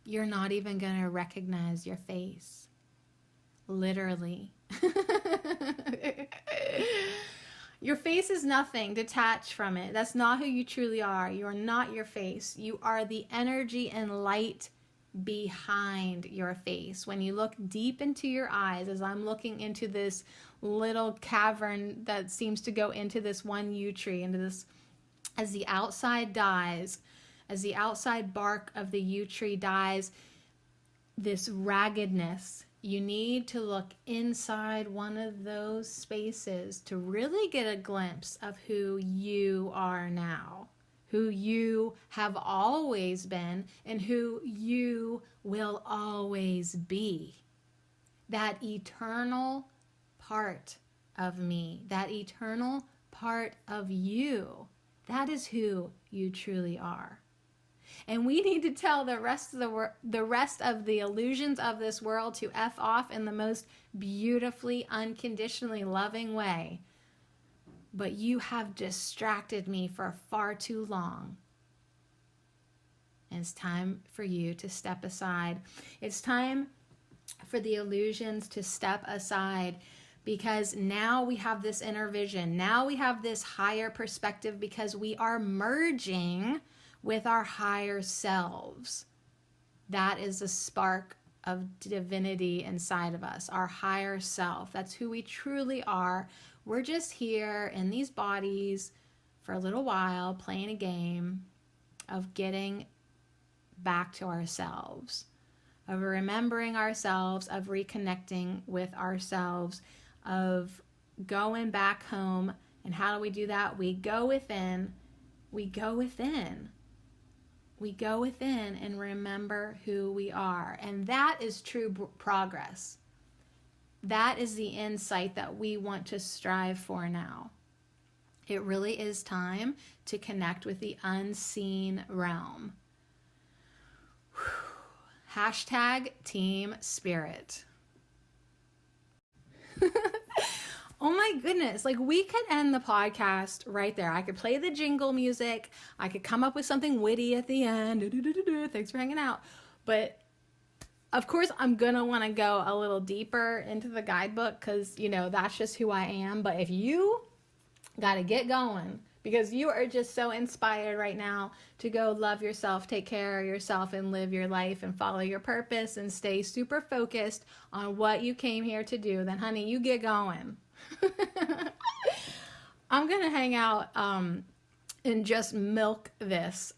Speaker 1: You're not even going to recognize your face. Literally. Your face is nothing. Detach from it. That's not who you truly are. You are not your face. You are the energy and light behind your face. When you look deep into your eyes, as I'm looking into this little cavern that seems to go into this one yew tree, into this, as the outside dies, as the outside bark of the yew tree dies, this raggedness, you need to look inside one of those spaces to really get a glimpse of who you are now, who you have always been, and who you will always be. That eternal part of me, that eternal part of you, that is who you truly are. And we need to tell the rest of the illusions of this world to F off in the most beautifully, unconditionally loving way. But you have distracted me for far too long. And it's time for you to step aside. It's time for the illusions to step aside, because now we have this inner vision. Now we have this higher perspective, because we are merging with our higher selves. That is the spark of divinity inside of us, our higher self. That's who we truly are. We're just here in these bodies for a little while, playing a game of getting back to ourselves, of remembering ourselves, of reconnecting with ourselves, of going back home. And how do we do that? We go within. We go within. We go within and remember who we are. And that is true progress. That is the insight that we want to strive for now. It really is time to connect with the unseen realm. Hashtag Team Spirit. Oh my goodness, like, we could end the podcast right there. I could play the jingle music. I could come up with something witty at the end. Thanks for hanging out. But of course, I'm going to want to go a little deeper into the guidebook, because, that's just who I am. But if you got to get going, because you are just so inspired right now to go love yourself, take care of yourself, and live your life and follow your purpose and stay super focused on what you came here to do, then honey, you get going. I'm going to hang out and just milk this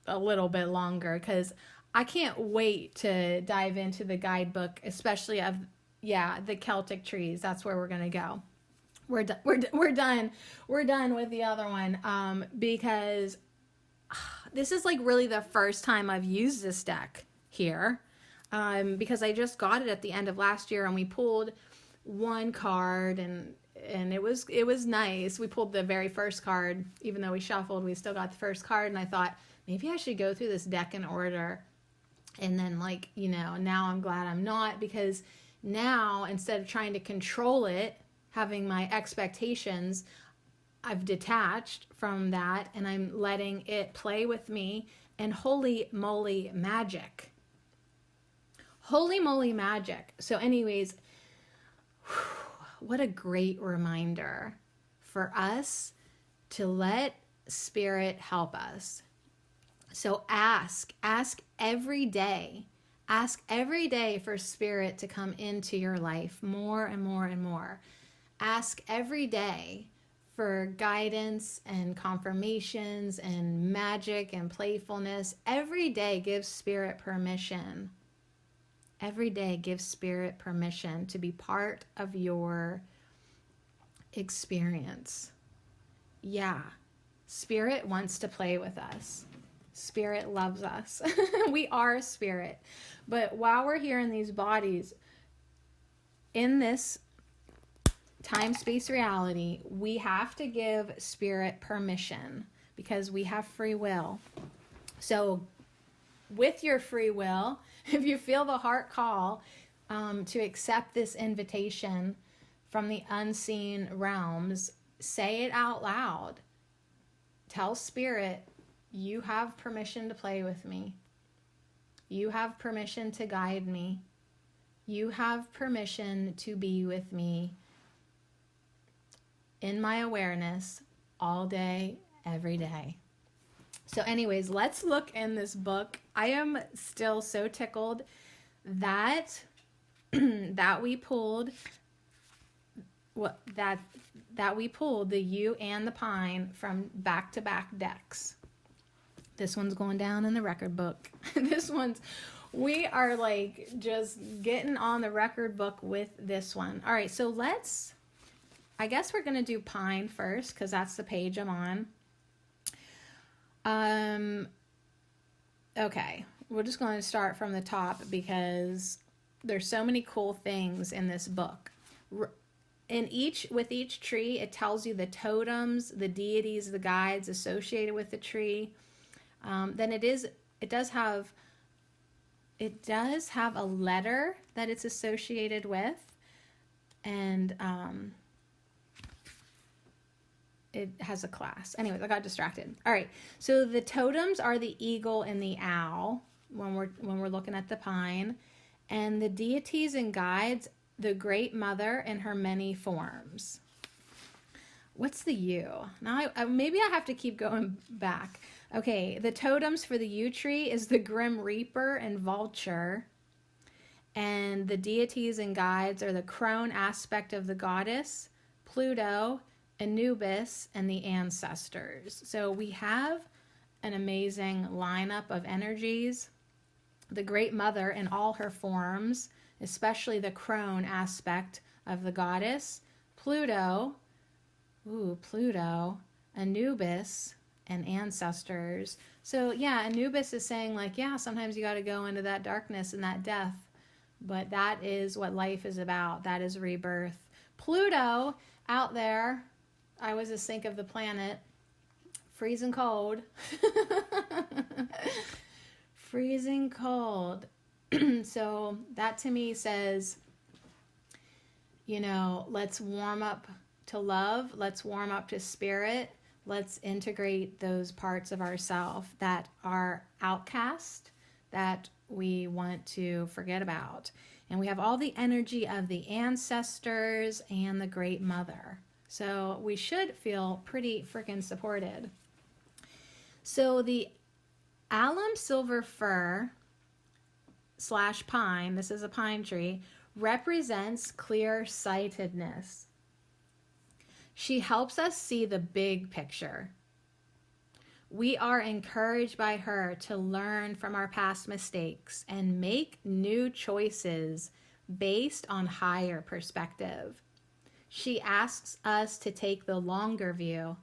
Speaker 1: a little bit longer, because I can't wait to dive into the guidebook, especially of, the Celtic trees. That's where we're going to go. We're done with the other one, because this is like really the first time I've used this deck here. because I just got it at the end of last year, and we pulled one card, and it was nice. We pulled the very first card, even though we shuffled, we still got the first card, and I thought maybe I should go through this deck in order. And then, like, now I'm glad I'm not, because now instead of trying to control it, having my expectations, I've detached from that, and I'm letting it play with me. And holy moly magic. Holy moly magic. So anyways, what a great reminder for us to let Spirit help us. So ask every day. Ask every day for Spirit to come into your life more and more and more. Ask every day for guidance and confirmations and magic and playfulness. Every day give Spirit permission. Every day give Spirit permission to be part of your experience. Yeah, Spirit wants to play with us. Spirit loves us. We are Spirit. But while we're here in these bodies, in this time, space, reality, we have to give Spirit permission because we have free will. So with your free will, if you feel the heart call to accept this invitation from the unseen realms, say it out loud. Tell Spirit, you have permission to play with me. You have permission to guide me. You have permission to be with me in my awareness all day, every day. So anyways, let's look in this book. I am still so tickled that that we pulled we pulled the Yew and the Pine from back-to-back decks. This one's going down in the record book. We are like just getting on the record book with this one. All right, so I guess we're going to do Pine first because that's the page I'm on. Okay, we're just going to start from the top because there's so many cool things in this book. With each tree, it tells you the totems, the deities, the guides associated with the tree. Then it does have a letter that it's associated with, and it has a class. Anyways, I got distracted. All right, so the totems are the eagle and the owl when we're looking at the pine, and the deities and guides, the Great Mother in her many forms. What's the yew? Now, maybe I have to keep going back. Okay, the totems for the yew tree is the Grim Reaper and Vulture. And the deities and guides are the crone aspect of the goddess, Pluto, Anubis, and the ancestors. So we have an amazing lineup of energies. The Great Mother in all her forms, especially the crone aspect of the goddess, Pluto, Anubis, and ancestors. So yeah, Anubis is saying like, yeah, sometimes you got to go into that darkness and that death, but that is what life is about. That is rebirth. Pluto, out there, I was a sink of the planet, freezing cold. Freezing cold. So that to me says, let's warm up to love. Let's warm up to spirit. Let's integrate those parts of ourselves that are outcast, that we want to forget about. And we have all the energy of the ancestors and the Great Mother. So we should feel pretty freaking supported. So the alum silver fir / pine, this is a pine tree, represents clear-sightedness. She helps us see the big picture. We are encouraged by her to learn from our past mistakes and make new choices based on higher perspective. She asks us to take the longer view.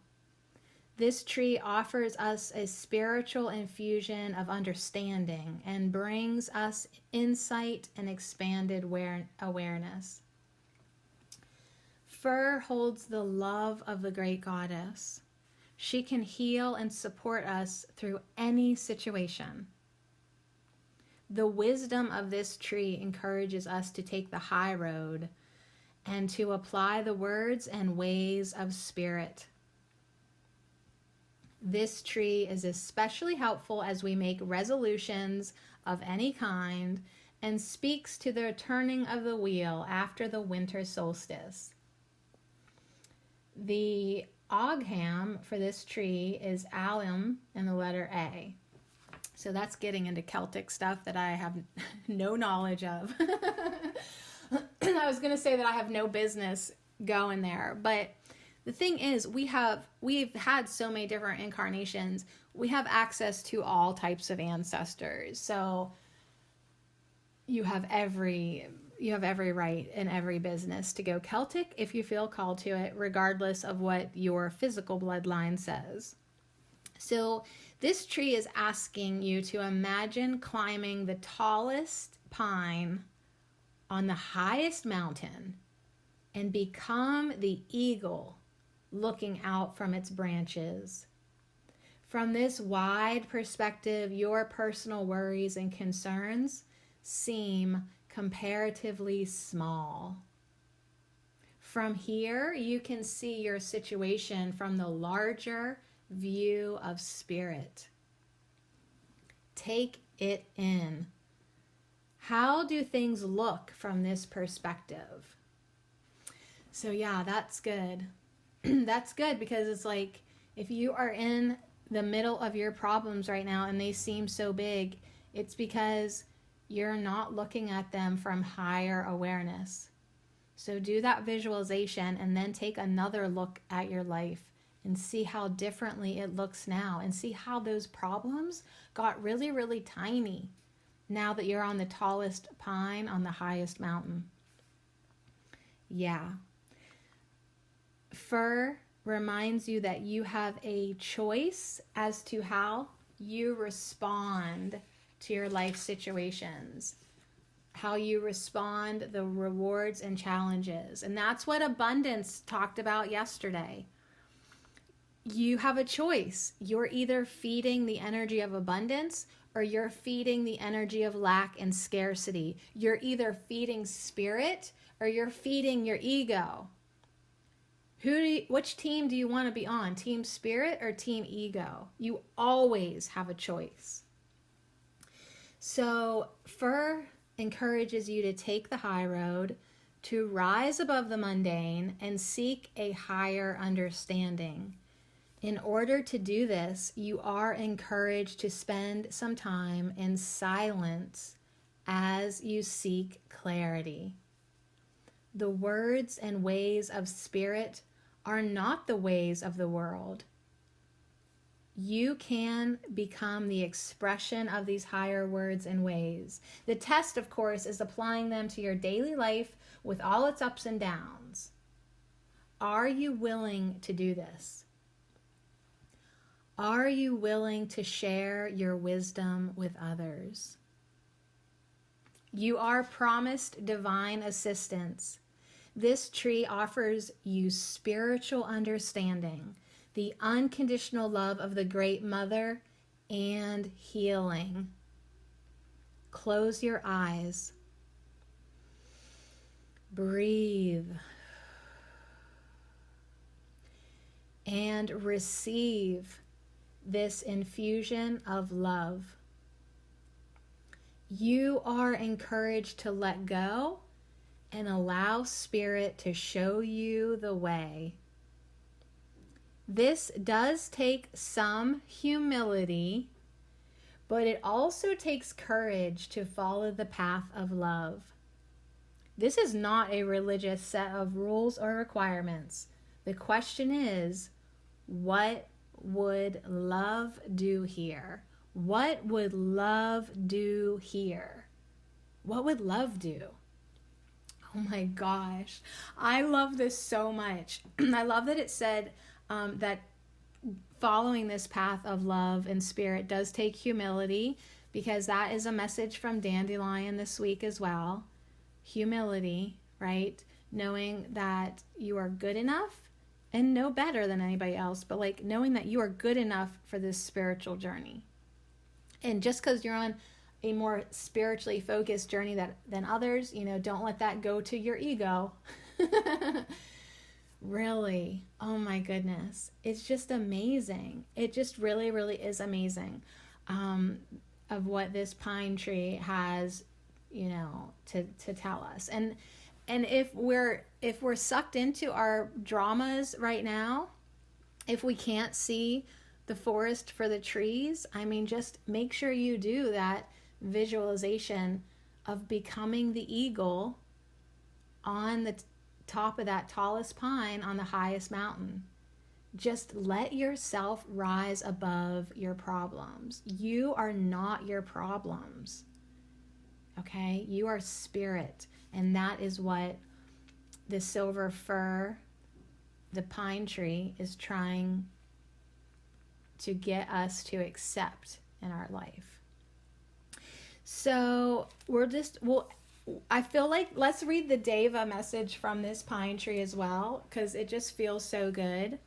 Speaker 1: This tree offers us a spiritual infusion of understanding and brings us insight and expanded awareness. Fir holds the love of the great goddess. She can heal and support us through any situation. The wisdom of this tree encourages us to take the high road and to apply the words and ways of spirit. This tree is especially helpful as we make resolutions of any kind and speaks to the turning of the wheel after the winter solstice. The Ogham for this tree is alum and the letter A. So that's getting into Celtic stuff that I have no knowledge of. I was going to say that I have no business going there, but the thing is, we've had so many different incarnations. We have access to all types of ancestors. So you have every right and every business to go Celtic if you feel called to it, regardless of what your physical bloodline says. So this tree is asking you to imagine climbing the tallest pine on the highest mountain and become the eagle looking out from its branches. From this wide perspective, your personal worries and concerns seem comparatively small. From here, you can see your situation from the larger view of spirit. Take it in. How do things look from this perspective? So yeah, that's good. That's good, because it's like, if you are in the middle of your problems right now and they seem so big, it's because you're not looking at them from higher awareness. So do that visualization and then take another look at your life and see how differently it looks now, and see how those problems got really, really tiny now that you're on the tallest pine on the highest mountain. Yeah. Fir reminds you that you have a choice as to how you respond to your life situations, how you respond, the rewards and challenges. And that's what abundance talked about yesterday. You have a choice. You're either feeding the energy of abundance or you're feeding the energy of lack and scarcity. You're either feeding spirit or you're feeding your ego. Which team do you want to be on? Team spirit or team ego? You always have a choice. So Fir encourages you to take the high road, to rise above the mundane and seek a higher understanding. In order to do this, you are encouraged to spend some time in silence as you seek clarity. The words and ways of spirit are not the ways of the world. You can become the expression of these higher words and ways. The test, of course, is applying them to your daily life with all its ups and downs. Are you willing to do this? Are you willing to share your wisdom with others? You are promised divine assistance. This tree offers you spiritual understanding, the unconditional love of the Great Mother, and healing. Close your eyes. Breathe. And receive this infusion of love. You are encouraged to let go and allow spirit to show you the way. This does take some humility, but it also takes courage to follow the path of love. This is not a religious set of rules or requirements. The question is, what would love do here? What would love do here? What would love do? Oh my gosh, I love this so much. I love that it said that following this path of love and spirit does take humility, because that is a message from Dandelion this week as well. Humility, right? Knowing that you are good enough and no better than anybody else, but like knowing that you are good enough for this spiritual journey. And just because you're on a more spiritually focused journey than others, don't let that go to your ego. Really, oh my goodness, it's just amazing. It just really, really is amazing, of what this pine tree has, to tell us. And if we're sucked into our dramas right now, if we can't see the forest for the trees, just make sure you do that visualization of becoming the eagle on the top of that tallest pine on the highest mountain. Just let yourself rise above your problems. You are not your problems. Okay? You are spirit. And that is what the silver fir, the pine tree, is trying to get us to accept in our life. So I feel like let's read the Deva message from this pine tree as well, because it just feels so good.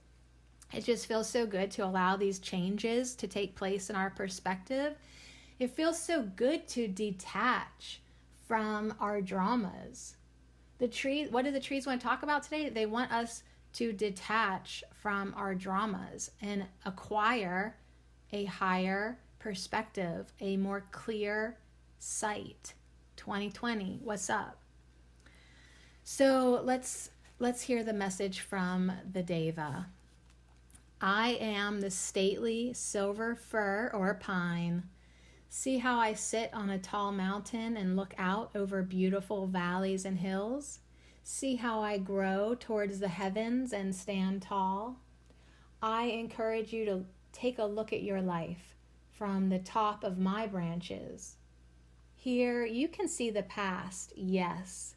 Speaker 1: It just feels so good to allow these changes to take place in our perspective. It feels so good to detach from our dramas. What do the trees want to talk about today? They want us to detach from our dramas and acquire a higher perspective, a more clear sight. 2020, what's up? So let's hear the message from the Deva. I am the stately silver fir or pine. See how I sit on a tall mountain and look out over beautiful valleys and hills? See how I grow towards the heavens and stand tall? I encourage you to take a look at your life from the top of my branches. Here you can see the past, yes,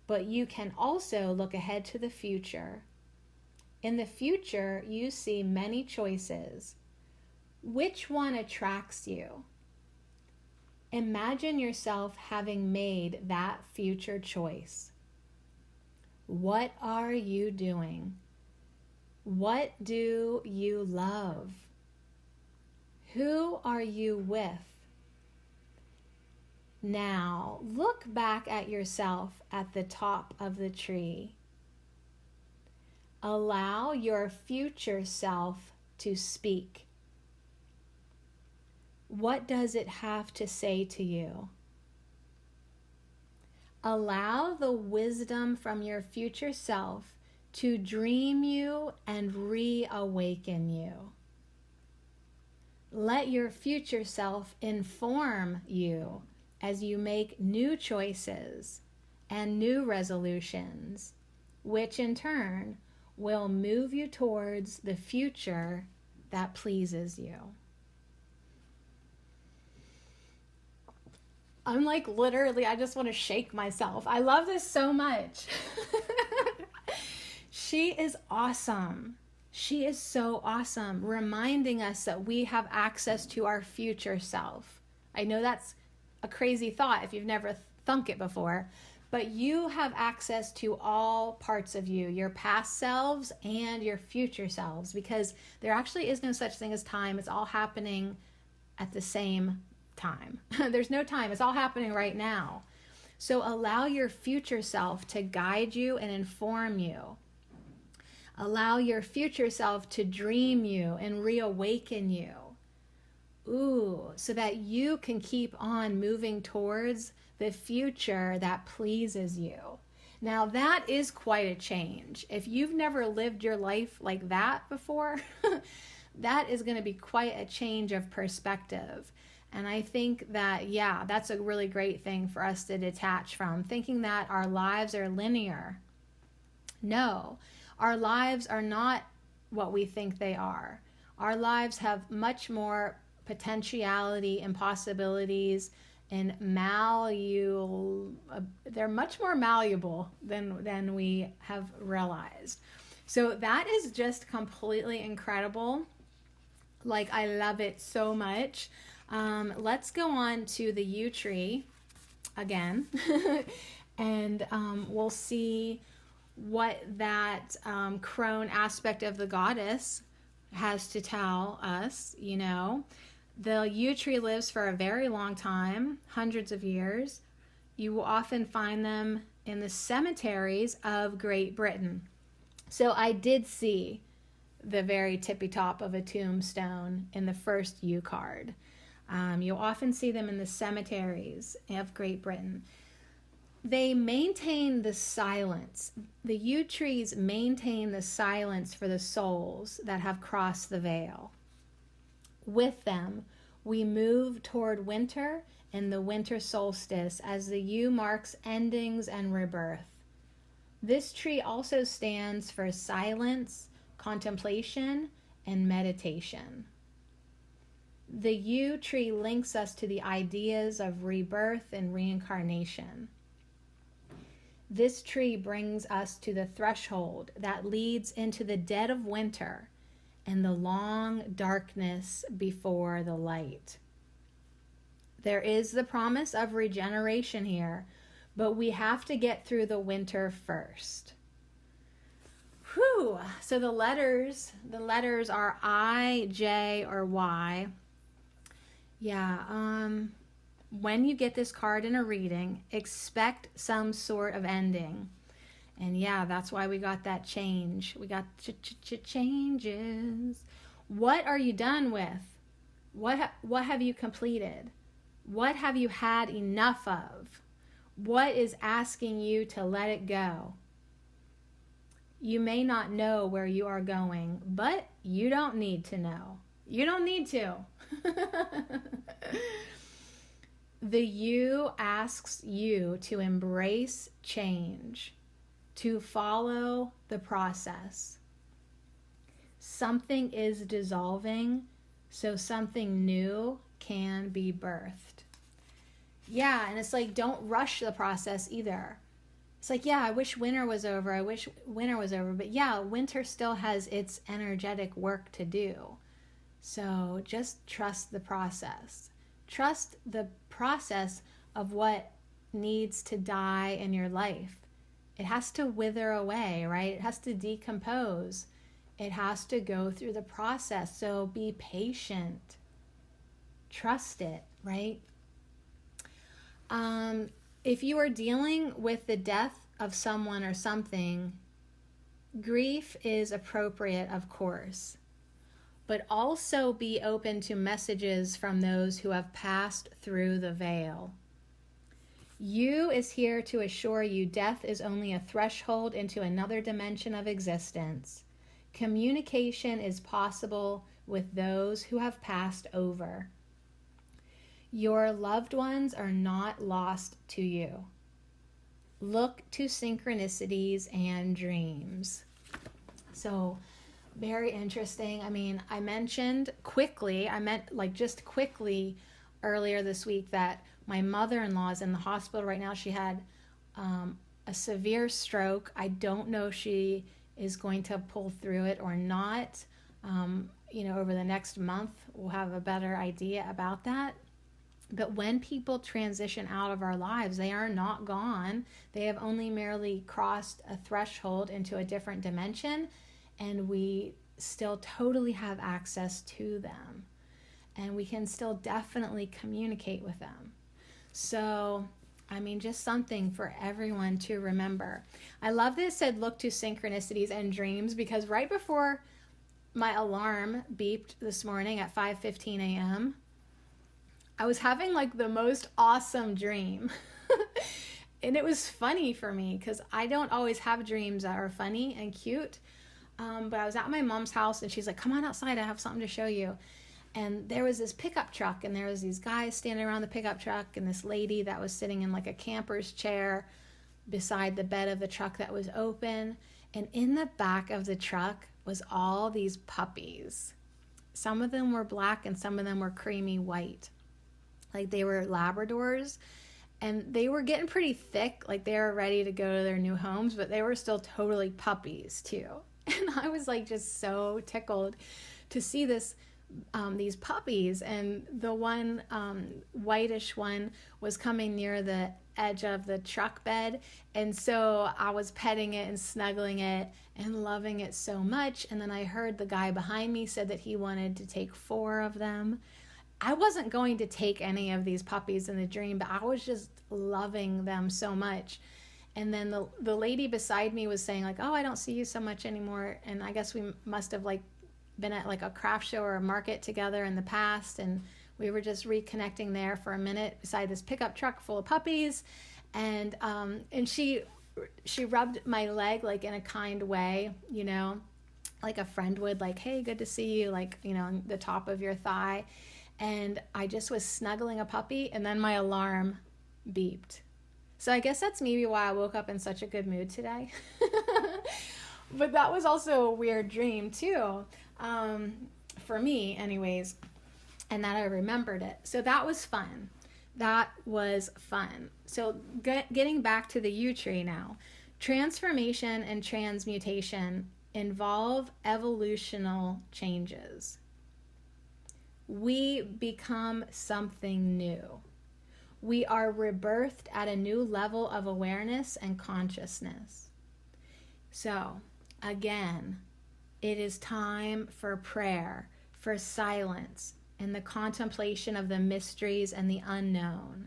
Speaker 1: but you can also look ahead to the future. In the future, you see many choices. Which one attracts you? Imagine yourself having made that future choice. What are you doing? What do you love? Who are you with? Now, look back at yourself at the top of the tree. Allow your future self to speak. What does it have to say to you? Allow the wisdom from your future self to dream you and reawaken you. Let your future self inform you as you make new choices and new resolutions, which in turn will move you towards the future that pleases you. I'm like literally, I just want to shake myself. I love this so much. She is awesome. She is so awesome, reminding us that we have access to our future self. I know that's a crazy thought if you've never thunk it before, but you have access to all parts of you, your past selves and your future selves, because there actually is no such thing as time. It's all happening at the same time. There's no time. It's all happening right now. So allow your future self to guide you and inform you. Allow your future self to dream you and reawaken you. So that you can keep on moving towards the future that pleases you. Now that is quite a change. If you've never lived your life like that before, that is going to be quite a change of perspective. And I think that, that's a really great thing for us to detach from, thinking that our lives are linear. No, our lives are not what we think they are. Our lives have much more potentiality and possibilities, and they're much more malleable than we have realized. So that is just completely incredible. Like, I love it so much. Let's go on to the yew tree again. And we'll see what that crone aspect of the goddess has to tell us. The yew tree lives for a very long time, hundreds of years. You will often find them in the cemeteries of Great Britain. So I did see the very tippy top of a tombstone in the first yew card. You'll often see them in the cemeteries of Great Britain. They maintain the silence. The yew trees maintain the silence for the souls that have crossed the veil. With them, we move toward winter and the winter solstice as the yew marks endings and rebirth. This tree also stands for silence, contemplation, and meditation. The yew tree links us to the ideas of rebirth and reincarnation. This tree brings us to the threshold that leads into the dead of winter and the long darkness before the light. There is the promise of regeneration here, but we have to get through the winter first. Whew. So the letters are I, J, or Y. Yeah, when you get this card in a reading, expect some sort of ending. And yeah, that's why we got that change. We got changes. What are you done with? What have you completed? What have you had enough of? What is asking you to let it go? You may not know where you are going, but you don't need to know. You don't need to. The yew asks you to embrace change, to follow the process. Something is dissolving, so something new can be birthed. Yeah, and it's like, don't rush the process either. It's like, yeah, I wish winter was over. But yeah, winter still has its energetic work to do. So just trust the process. Trust the process of what needs to die in your life. It has to wither away, right? It has to decompose. It has to go through the process. So be patient. Trust it, right? If you are dealing with the death of someone or something, grief is appropriate, of course. But also be open to messages from those who have passed through the veil. Yew is here to assure you death is only a threshold into another dimension of existence. Communication is possible with those who have passed over. Your loved ones are not lost to you. Look to synchronicities and dreams. So, very interesting. I mean, I meant just quickly earlier this week that my mother-in-law is in the hospital right now. She had a severe stroke. I don't know if she is going to pull through it or not. Over the next month, we'll have a better idea about that. But when people transition out of our lives, they are not gone. They have only merely crossed a threshold into a different dimension, and we still totally have access to them. And we can still definitely communicate with them. So, just something for everyone to remember. I love that it said look to synchronicities and dreams, because right before my alarm beeped this morning at 5:15 a.m., I was having the most awesome dream. And it was funny for me because I don't always have dreams that are funny and cute. But I was at my mom's house and she's like, come on outside, I have something to show you. And there was this pickup truck and there was these guys standing around the pickup truck and this lady that was sitting in a camper's chair beside the bed of the truck that was open. And in the back of the truck was all these puppies. Some of them were black and some of them were creamy white. They were Labradors, and they were getting pretty thick. They were ready to go to their new homes, but they were still totally puppies too. And I was just so tickled to see this these puppies, and the one whitish one was coming near the edge of the truck bed, and so I was petting it and snuggling it and loving it so much. And then I heard the guy behind me said that he wanted to take 4 of them. I wasn't going to take any of these puppies in the dream, but I was just loving them so much. And then the lady beside me was saying like, "Oh, I don't see you so much anymore." And I guess we must have like been at like a craft show or a market together in the past, and we were just reconnecting there for a minute beside this pickup truck full of puppies. And she rubbed my leg like in a kind way, you know, like a friend would, like, "Hey, good to see you," like, you know, on the top of your thigh. And I just was snuggling a puppy, and then my alarm beeped. So I guess that's maybe why I woke up in such a good mood today. But that was also a weird dream too, for me anyways, and that I remembered it. So that was fun. That was fun. So getting back to the yew tree now. Transformation and transmutation involve evolutional changes. We become something new. We are rebirthed at a new level of awareness and consciousness. So, again, it is time for prayer, for silence, and the contemplation of the mysteries and the unknown.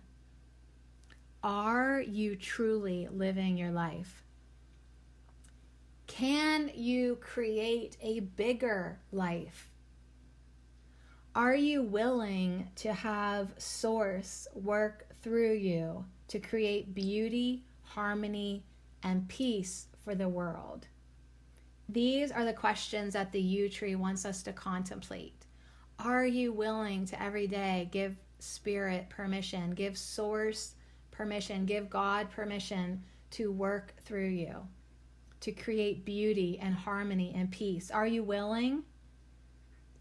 Speaker 1: Are you truly living your life? Can you create a bigger life? Are you willing to have Source work through you to create beauty, harmony, and peace for the world? These are the questions that the yew tree wants us to contemplate. Are you willing to every day give Spirit permission, give Source permission, give God permission to work through you, to create beauty and harmony and peace? Are you willing?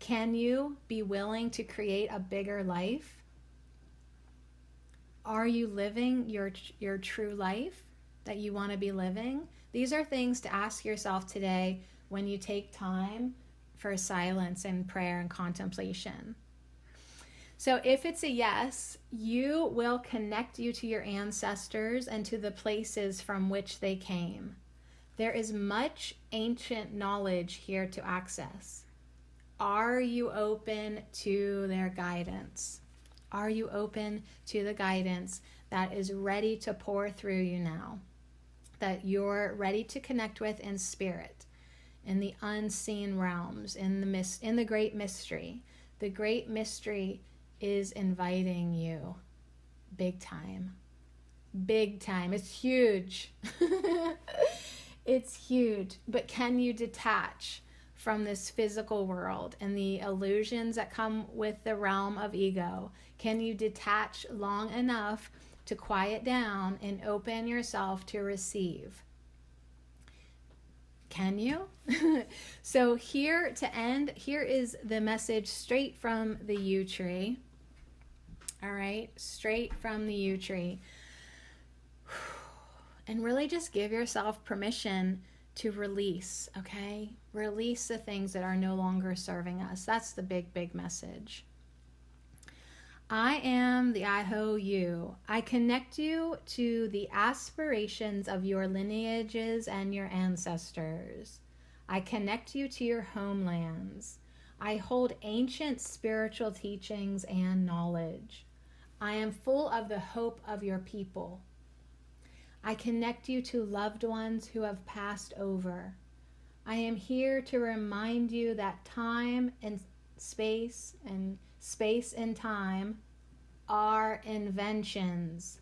Speaker 1: Can you be willing to create a bigger life? Are you living your true life that you want to be living? These are things to ask yourself today when you take time for silence and prayer and contemplation. So if it's a yes, you will connect you to your ancestors and to the places from which they came. There is much ancient knowledge here to access. Are you open to their guidance? Are you open to the guidance that is ready to pour through you now? That you're ready to connect with in spirit, in the unseen realms, in the great mystery. The great mystery is inviting you big time. Big time. It's huge. It's huge. But can you detach from this physical world and the illusions that come with the realm of ego? Can you detach long enough to quiet down and open yourself to receive? Can you? So here to end, here is the message straight from the yew tree. All right, straight from the yew tree. And really just give yourself permission to release, okay? Release the things that are no longer serving us. That's the big, big message. I am the Iho you. I connect you to the aspirations of your lineages and your ancestors. I connect you to your homelands. I hold ancient spiritual teachings and knowledge. I am full of the hope of your people. I connect you to loved ones who have passed over. I am here to remind you that time and space and time are inventions,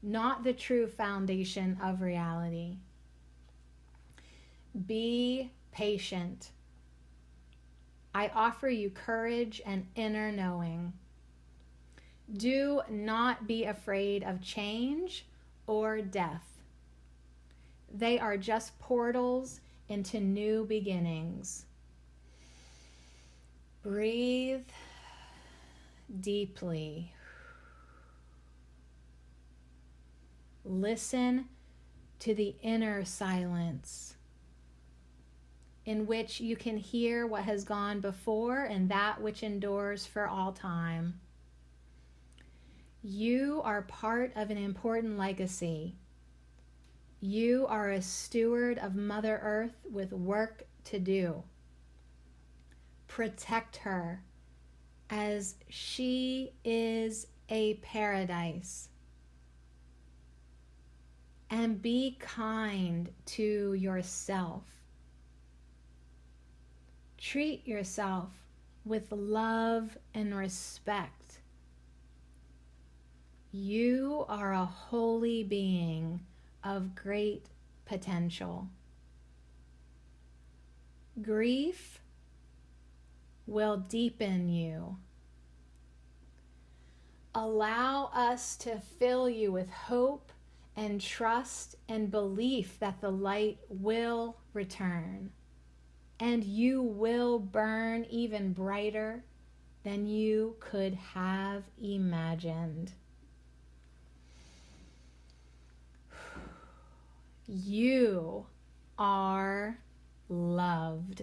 Speaker 1: not the true foundation of reality. Be patient. I offer you courage and inner knowing. Do not be afraid of change or death. They are just portals into new beginnings. Breathe deeply. Listen to the inner silence. in which you can hear what has gone before and that which endures for all time. You are part of an important legacy. You are a steward of Mother Earth with work to do. Protect her, as she is a paradise. And be kind to yourself. Treat yourself with love and respect. You are a holy being of great potential. Grief will deepen you. Allow us to fill you with hope and trust and belief that the light will return and you will burn even brighter than you could have imagined. You are loved.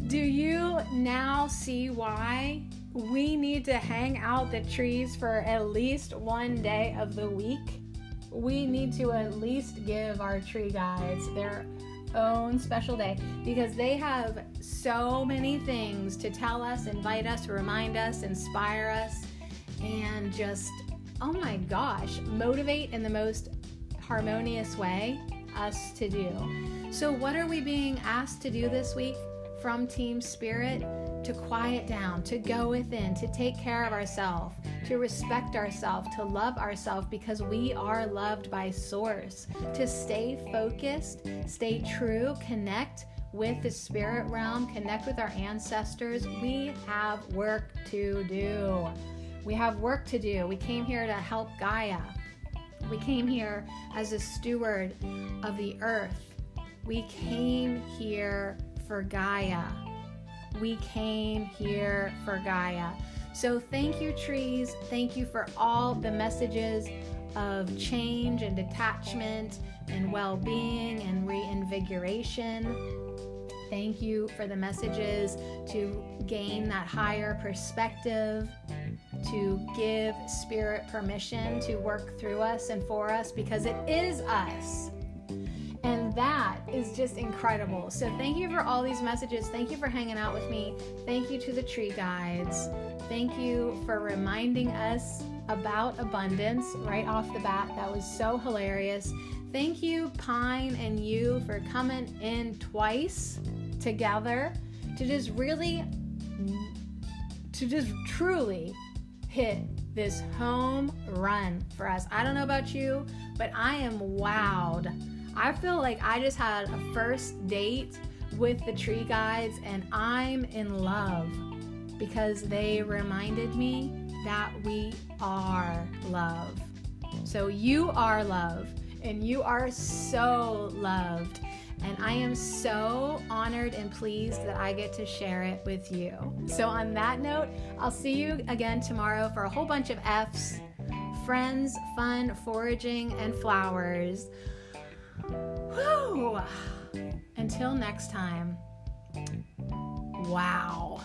Speaker 1: Do you now see why we need to hang out the trees for at least one day of the week? We need to at least give our tree guides their own special day, because they have so many things to tell us, invite us, remind us, inspire us, and just, oh my gosh, motivate in the most harmonious way us to do. So what are we being asked to do this week from Team Spirit? To quiet down, to go within, to take care of ourselves, to respect ourselves, to love ourselves because we are loved by Source, to stay focused, stay true, connect with the spirit realm, connect with our ancestors. We have work to do. We have work to do. We came here to help Gaia. We came here as a steward of the earth. We came here for Gaia. We came here for Gaia. So thank you, trees. Thank you for all the messages of change and detachment and well-being and reinvigoration. Thank you for the messages to gain that higher perspective, to give Spirit permission to work through us and for us, because it is us. And that is just incredible. So thank you for all these messages. Thank you for hanging out with me. Thank you to the tree guides. Thank you for reminding us about abundance right off the bat. That was so hilarious. Thank you, Pine and Yew, for coming in twice together to just truly hit this home run for us. I don't know about you, but I am wowed. I feel like I just had a first date with the tree guides and I'm in love because they reminded me that we are love. So you are love and you are so loved. And I am so honored and pleased that I get to share it with you. So on that note, I'll see you again tomorrow for a whole bunch of F's, friends, fun, foraging, and flowers. Whew. Until next time. Wow.